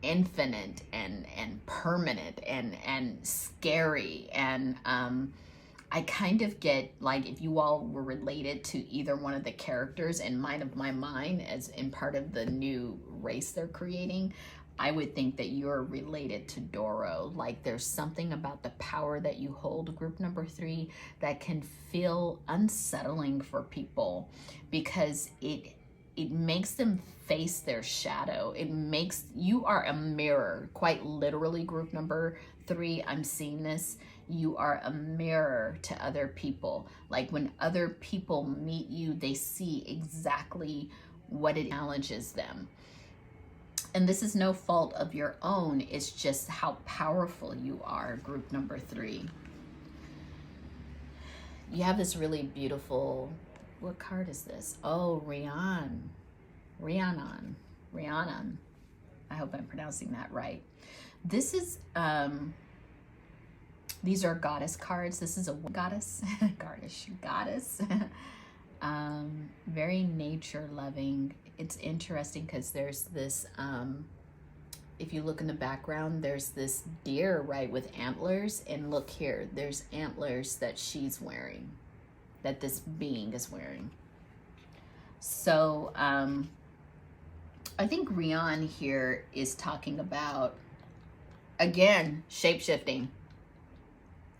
infinite and permanent and scary. And I kind of get like, if you all were related to either one of the characters in Mind of My Mind as in part of the new race they're creating, I would think that you're related to Doro. Like, there's something about the power that you hold, group number 3, that can feel unsettling for people, because it makes them face their shadow. You are a mirror, quite literally, group number 3. I'm seeing this. You are a mirror to other people. Like, when other people meet you, they see exactly what it challenges them. And this is no fault of your own. It's just how powerful you are, group number 3. You have this really beautiful, what card is this? Oh, Rhiannon. I hope I'm pronouncing that right. This is, these are goddess cards. This is a goddess, goddess. Very nature loving. It's interesting because there's this, if you look in the background, there's this deer, right, with antlers. And look here, there's antlers that she's wearing, that this being is wearing. So I think Rian here is talking about, again, shape-shifting,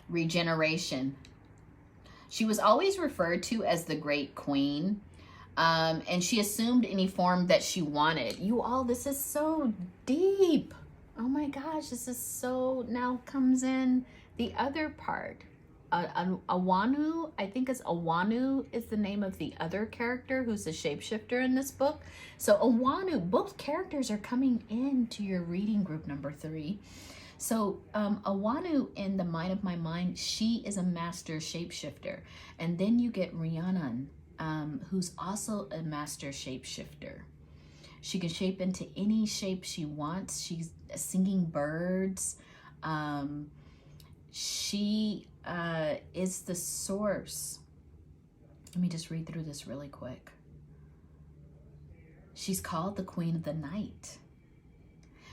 regeneration. She was always referred to as the Great Queen, and she assumed any form that she wanted. You all, this is so deep. Oh my gosh, this is so, now comes in the other part. Awanu, I think it's Awanu is the name of the other character who's a shapeshifter in this book. So Awanu, both characters are coming into your reading, group number 3. So Awanu in the Mind of My Mind, she is a master shapeshifter. And then you get Rhiannon, who's also a master shapeshifter. She can shape into any shape she wants. She's singing birds. She is the source. Let me just read through this really quick. She's called the Queen of the Night.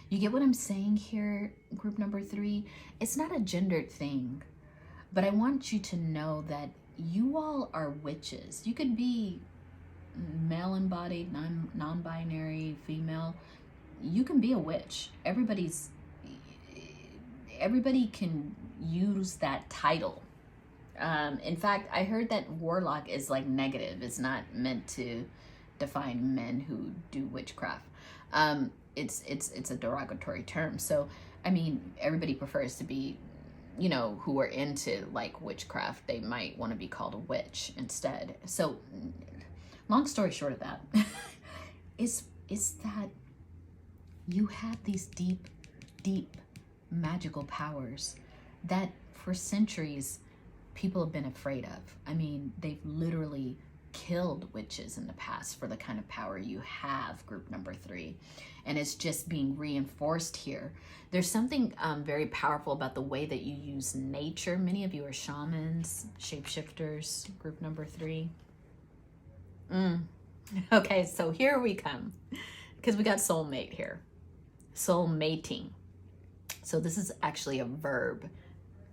You get what I'm saying here, group number 3? It's not a gendered thing, but I want you to know that you all are witches. You could be male embodied, non-binary, female. You can be a witch. Everybody can use that title. In fact, I heard that warlock is like negative. It's not meant to define men who do witchcraft. It's a derogatory term. So, I mean, everybody prefers to be, you know, who are into like witchcraft. They might want to be called a witch instead. So, long story short of that, is that you have these deep, deep magical powers that for centuries people have been afraid of. I mean, they've literally killed witches in the past for the kind of power you have, group number 3. And it's just being reinforced here. There's something very powerful about the way that you use nature. Many of you are shamans, shapeshifters, group number 3. Okay, so here we come. Because we got soulmate here. Soul mating. So this is actually a verb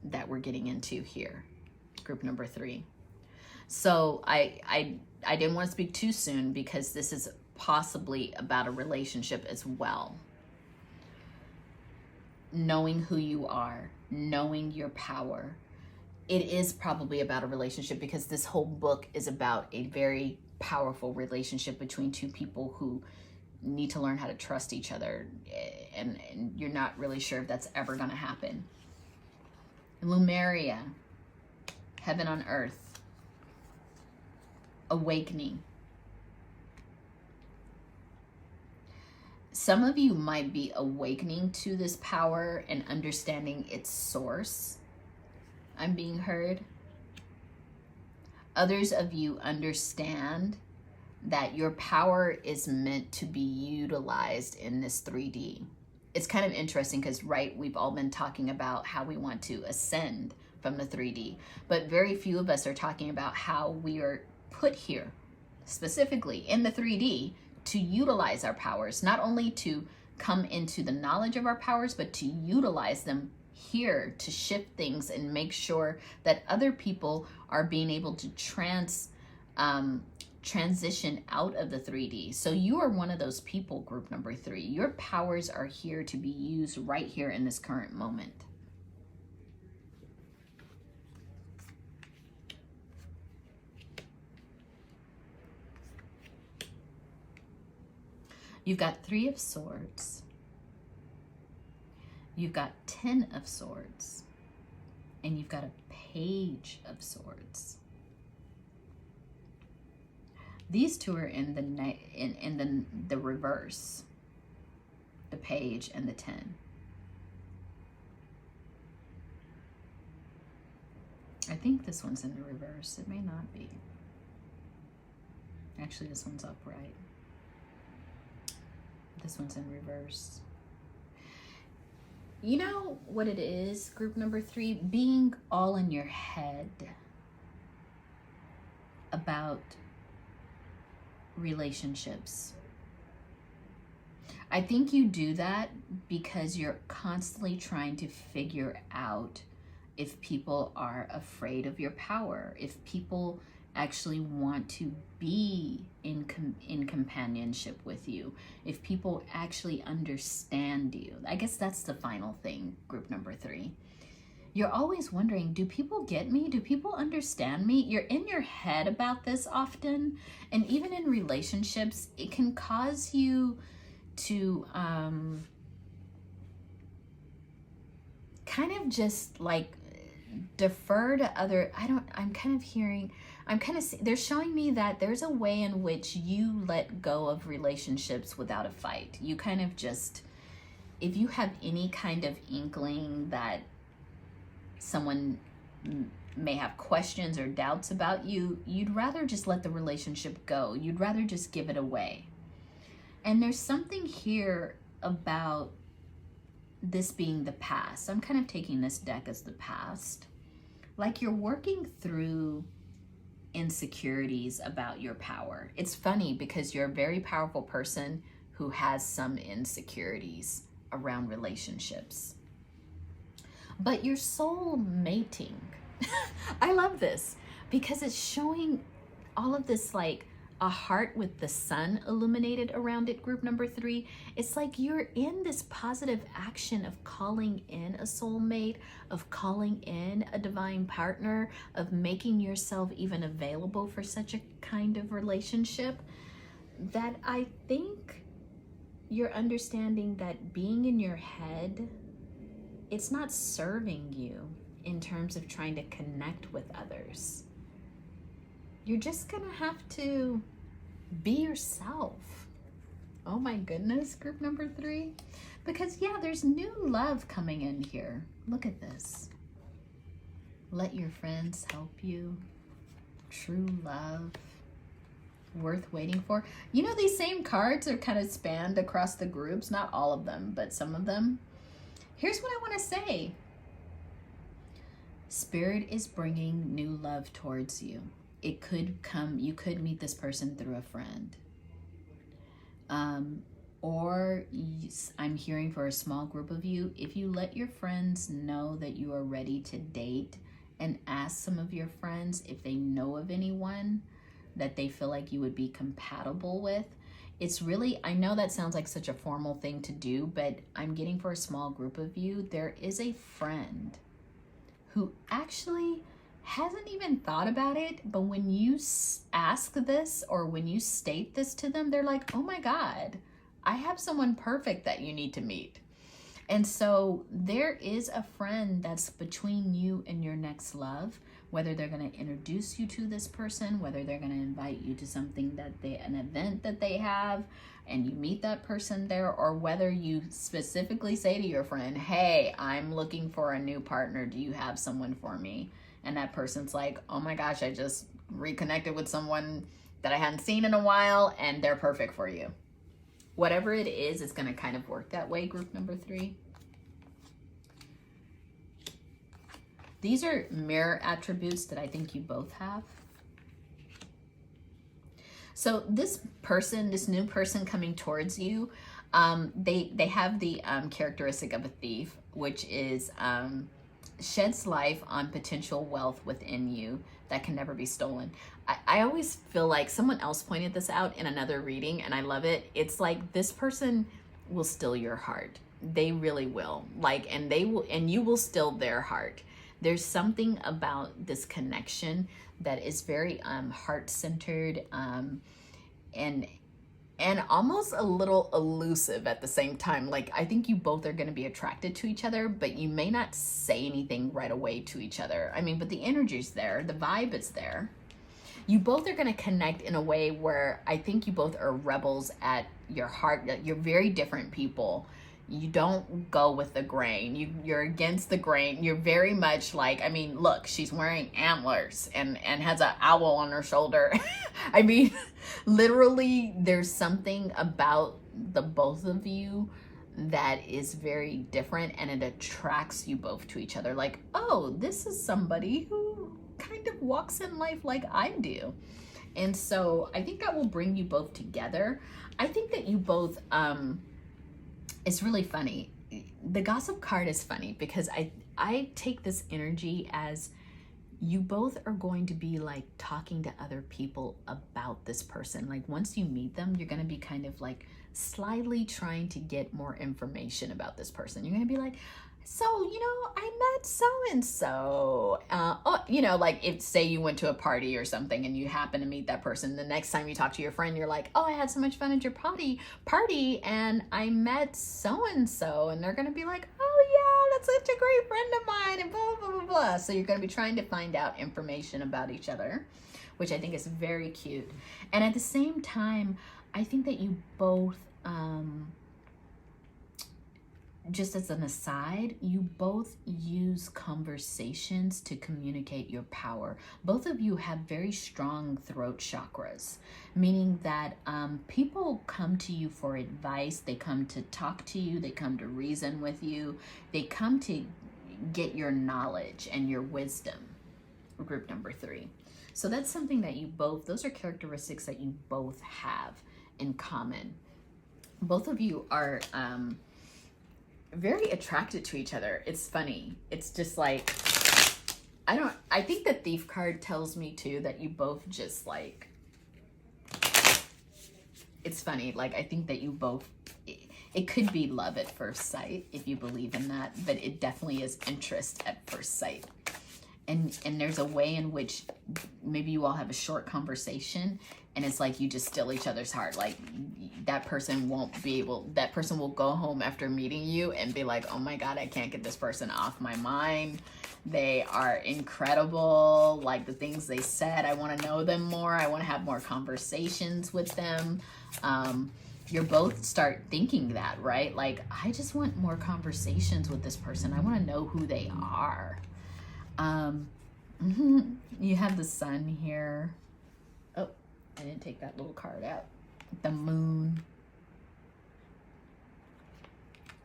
that we're getting into here, group number 3. So I didn't want to speak too soon because this is possibly about a relationship as well. Knowing who you are, knowing your power. It is probably about a relationship because this whole book is about a very powerful relationship between two people who need to learn how to trust each other, and you're not really sure if that's ever going to happen. Lumeria, heaven on earth, awakening. Some of you might be awakening to this power and understanding its source. I'm being heard. Others of you understand that your power is meant to be utilized in this 3D. It's kind of interesting because, right, we've all been talking about how we want to ascend from the 3D, but very few of us are talking about how we are put here, specifically in the 3D, to utilize our powers, not only to come into the knowledge of our powers, but to utilize them here to shift things and make sure that other people are being able to transition out of the 3D. So you are one of those people, group number 3. Your powers are here to be used right here in this current moment. You've got 3 of Swords. You've got 10 of Swords. And you've got a Page of Swords. These two are in the reverse. The Page and the 10. I think this one's in the reverse. It may not be. Actually, this one's upright. This one's in reverse. You know what it is, group number 3? Being all in your head about relationships. I think you do that because you're constantly trying to figure out if people are afraid of your power, if people actually want to be in companionship with you, if people actually understand you. I guess that's the final thing, group number 3. You're always wondering, do people get me? Do people understand me? You're in your head about this often, and even in relationships, it can cause you to kind of just like defer to other, they're showing me that there's a way in which you let go of relationships without a fight. You kind of just, if you have any kind of inkling that someone may have questions or doubts about you, you'd rather just let the relationship go. You'd rather just give it away. And there's something here about this being the past. I'm kind of taking this deck as the past. Like you're working through insecurities about your power. It's funny because you're a very powerful person who has some insecurities around relationships. But your soul mating, I love this because it's showing all of this, like a heart with the sun illuminated around it, group number 3. It's like you're in this positive action of calling in a soulmate, of calling in a divine partner, of making yourself even available for such a kind of relationship, that I think you're understanding that being in your head, it's not serving you in terms of trying to connect with others. You're just gonna have to be yourself. Oh my goodness, group number 3. Because yeah, there's new love coming in here. Look at this. Let your friends help you. True love. Worth waiting for. You know, these same cards are kind of spanned across the groups. Not all of them, but some of them. Here's what I want to say. Spirit is bringing new love towards you. It could come, you could meet this person through a friend. I'm hearing for a small group of you, if you let your friends know that you are ready to date, and ask some of your friends if they know of anyone that they feel like you would be compatible with. It's really, I know that sounds like such a formal thing to do, but I'm getting for a small group of you, there is a friend who actually hasn't even thought about it, but when you ask this or when you state this to them, they're like, oh my God, I have someone perfect that you need to meet. And so there is a friend that's between you and your next love, whether they're going to introduce you to this person, whether they're going to invite you to something that an event that they have, and you meet that person there, or whether you specifically say to your friend, hey, I'm looking for a new partner. Do you have someone for me? And that person's like, oh my gosh, I just reconnected with someone that I hadn't seen in a while, and they're perfect for you. Whatever it is, it's going to kind of work that way, group number 3. These are mirror attributes that I think you both have. So this person, this new person coming towards you, they have the characteristic of a thief, which is sheds light on potential wealth within you that can never be stolen. I always feel like someone else pointed this out in another reading, and I love it. It's like this person will steal your heart. They really will. And you will steal their heart. There's something about this connection that is very heart-centered and almost a little elusive at the same time. Like, I think you both are going to be attracted to each other, but you may not say anything right away to each other. I mean, but the energy's there, the vibe is there. You both are going to connect in a way where I think you both are rebels at your heart. You're very different people. You don't go with the grain. You're against the grain. You're very much like, I mean, look, she's wearing antlers and has an owl on her shoulder. I mean, literally, there's something about the both of you that is very different, and it attracts you both to each other. Like, oh, this is somebody who kind of walks in life like I do. And so I think that will bring you both together. I think that you both, it's really funny. The gossip card is funny because I take this energy as you both are going to be like talking to other people about this person. Like once you meet them, you're going to be kind of like slyly trying to get more information about this person. You're going to be like, so, you know, I met so-and-so, like if say you went to a party or something and you happen to meet that person, the next time you talk to your friend, you're like, oh, I had so much fun at your party and I met so-and-so, and they're going to be like, oh yeah, that's such a great friend of mine, and blah, blah, blah, blah. So you're going to be trying to find out information about each other, which I think is very cute. And at the same time, I think that you both, just as an aside, you both use conversations to communicate your power. Both of you have very strong throat chakras, meaning that people come to you for advice. They come to talk to you. They come to reason with you. They come to get your knowledge and your wisdom. Group number 3. So that's something that you both, those are characteristics that you both have in common. Both of you are very attracted to each other. It's funny. It's just like, I think the Thief card tells me too that you both just like, it's funny. Like, I think that you both, it could be love at first sight if you believe in that, but it definitely is interest at first sight. And there's a way in which maybe you all have a short conversation and it's like you just steal each other's heart. Like, that person will go home after meeting you and be like, oh my God, I can't get this person off my mind. They are incredible. Like, the things they said, I want to know them more. I want to have more conversations with them. You both start thinking that, right? Like, I just want more conversations with this person. I want to know who they are. You have the sun here. Oh, I didn't take that little card out. The moon.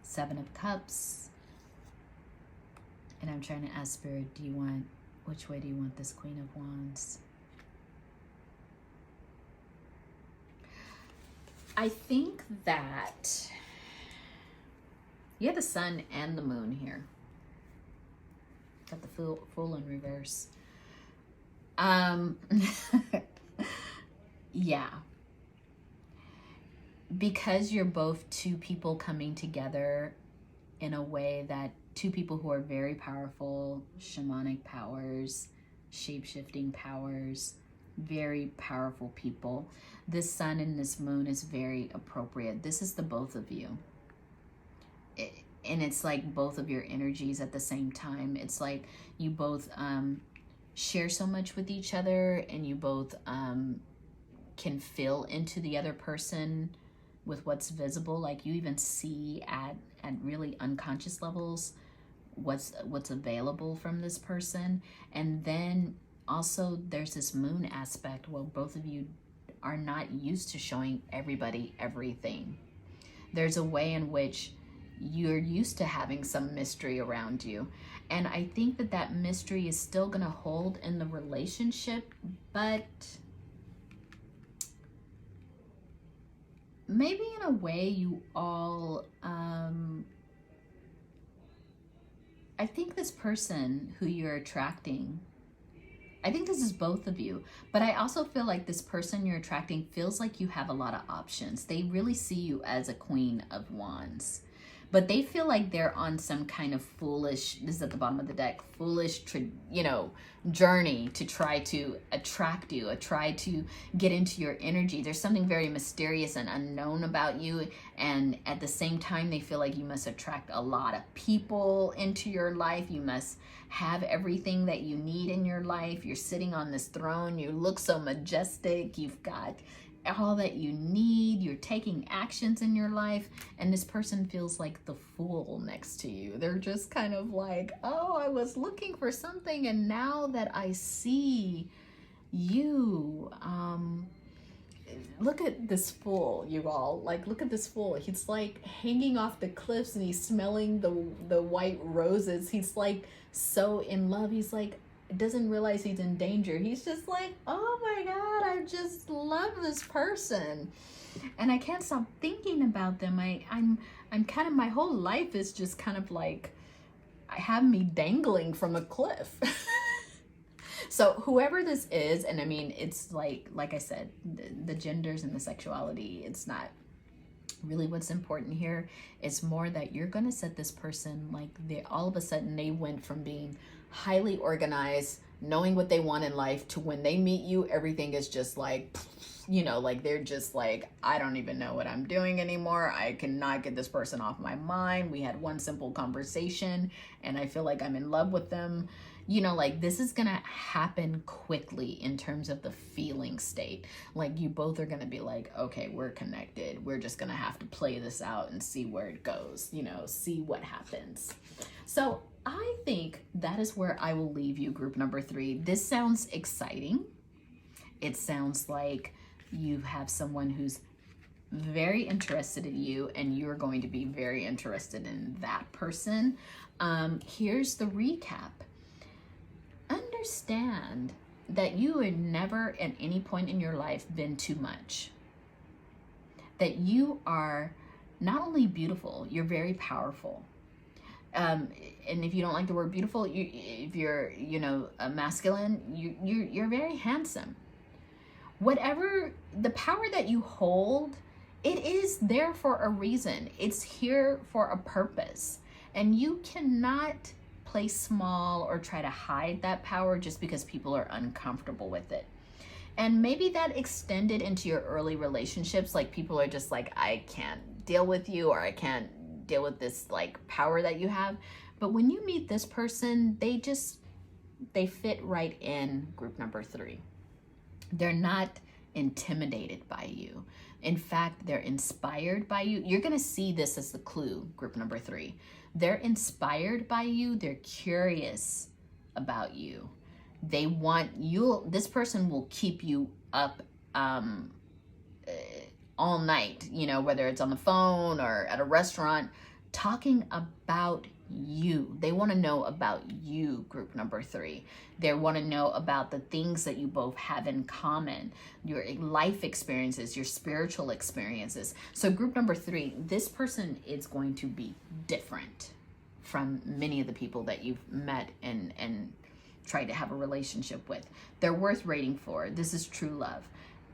Seven of Cups. And I'm trying to ask Spirit, which way do you want this Queen of Wands? I think that you have the sun and the moon here. Got the fool in reverse. Yeah. Because you're both two people coming together in a way that two people who are very powerful, shamanic powers, shape-shifting powers, very powerful people. This sun and this moon is very appropriate. This is the both of you. And it's like both of your energies at the same time. It's like you both share so much with each other, and you both can feel into the other person with what's visible. Like, you even see at really unconscious levels what's available from this person. And then also there's this moon aspect where both of you are not used to showing everybody everything. There's a way in which you're used to having some mystery around you. And I think that mystery is still going to hold in the relationship, but maybe in a way you all, I think this person who you're attracting, I think this is both of you, but I also feel like this person you're attracting feels like you have a lot of options. They really see you as a Queen of Wands. But they feel like they're on some kind of foolish, this is at the bottom of the deck, foolish, journey to try to attract you, try to get into your energy. There's something very mysterious and unknown about you. And at the same time, they feel like you must attract a lot of people into your life. You must have everything that you need in your life. You're sitting on this throne. You look so majestic. You've got all that you need. You're taking actions in your life, and this person feels like the fool next to you. They're just kind of like, oh, I was looking for something, and now that I see you, look at this fool, you all. Like, look at this fool. He's like hanging off the cliffs, and he's smelling the white roses. He's like so in love. He's like, doesn't realize he's in danger. He's just like, oh my God, I just love this person, and I can't stop thinking about them. I'm kind of, my whole life is just kind of like, I have me dangling from a cliff. So whoever this is, and I mean, it's like I said, the genders and the sexuality, it's not really what's important here. It's more that you're gonna set this person, like, they all of a sudden they went from being highly organized, knowing what they want in life, to when they meet you, everything is just like, like they're just like, I don't even know what I'm doing anymore. I cannot get this person off my mind. We had one simple conversation and I feel like I'm in love with them. Like, this is gonna happen quickly in terms of the feeling state. Like, you both are gonna be like, okay, we're connected. We're just gonna have to play this out and see where it goes, see what happens. So I think that is where I will leave you, group number 3. This sounds exciting. It sounds like you have someone who's very interested in you, and you're going to be very interested in that person. Here's the recap. Understand that you had never at any point in your life been too much. That you are not only beautiful, you're very powerful. And if you don't like the word beautiful, if you're, you know, a masculine, you're very handsome. Whatever the power that you hold, it is there for a reason. It's here for a purpose. And you cannot play small or try to hide that power just because people are uncomfortable with it. And maybe that extended into your early relationships. Like people are just like, I can't deal with you, or I can't deal with this like power that you have. But when you meet this person, they fit right in group number 3. They're not intimidated by you. In fact, they're inspired by you. You're going to see this as the clue, group number 3. They're inspired by you. They're curious about you. They want you. This person will keep you up all night, you know, whether it's on the phone or at a restaurant, talking about you. They want to know about you, group number 3. They want to know about the things that you both have in common, your life experiences, your spiritual experiences. So group number 3, this person is going to be different from many of the people that you've met and tried to have a relationship with. They're worth waiting for. This is true love.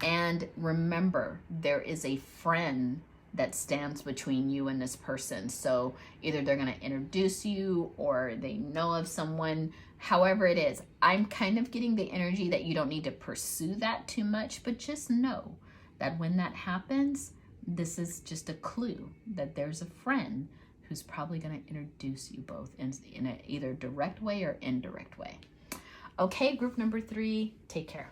And remember, there is a friend that stands between you and this person. So either they're going to introduce you or they know of someone, however it is. I'm kind of getting the energy that you don't need to pursue that too much, but just know that when that happens, this is just a clue that there's a friend who's probably going to introduce you both in a either direct way or indirect way. Okay, group number 3, take care.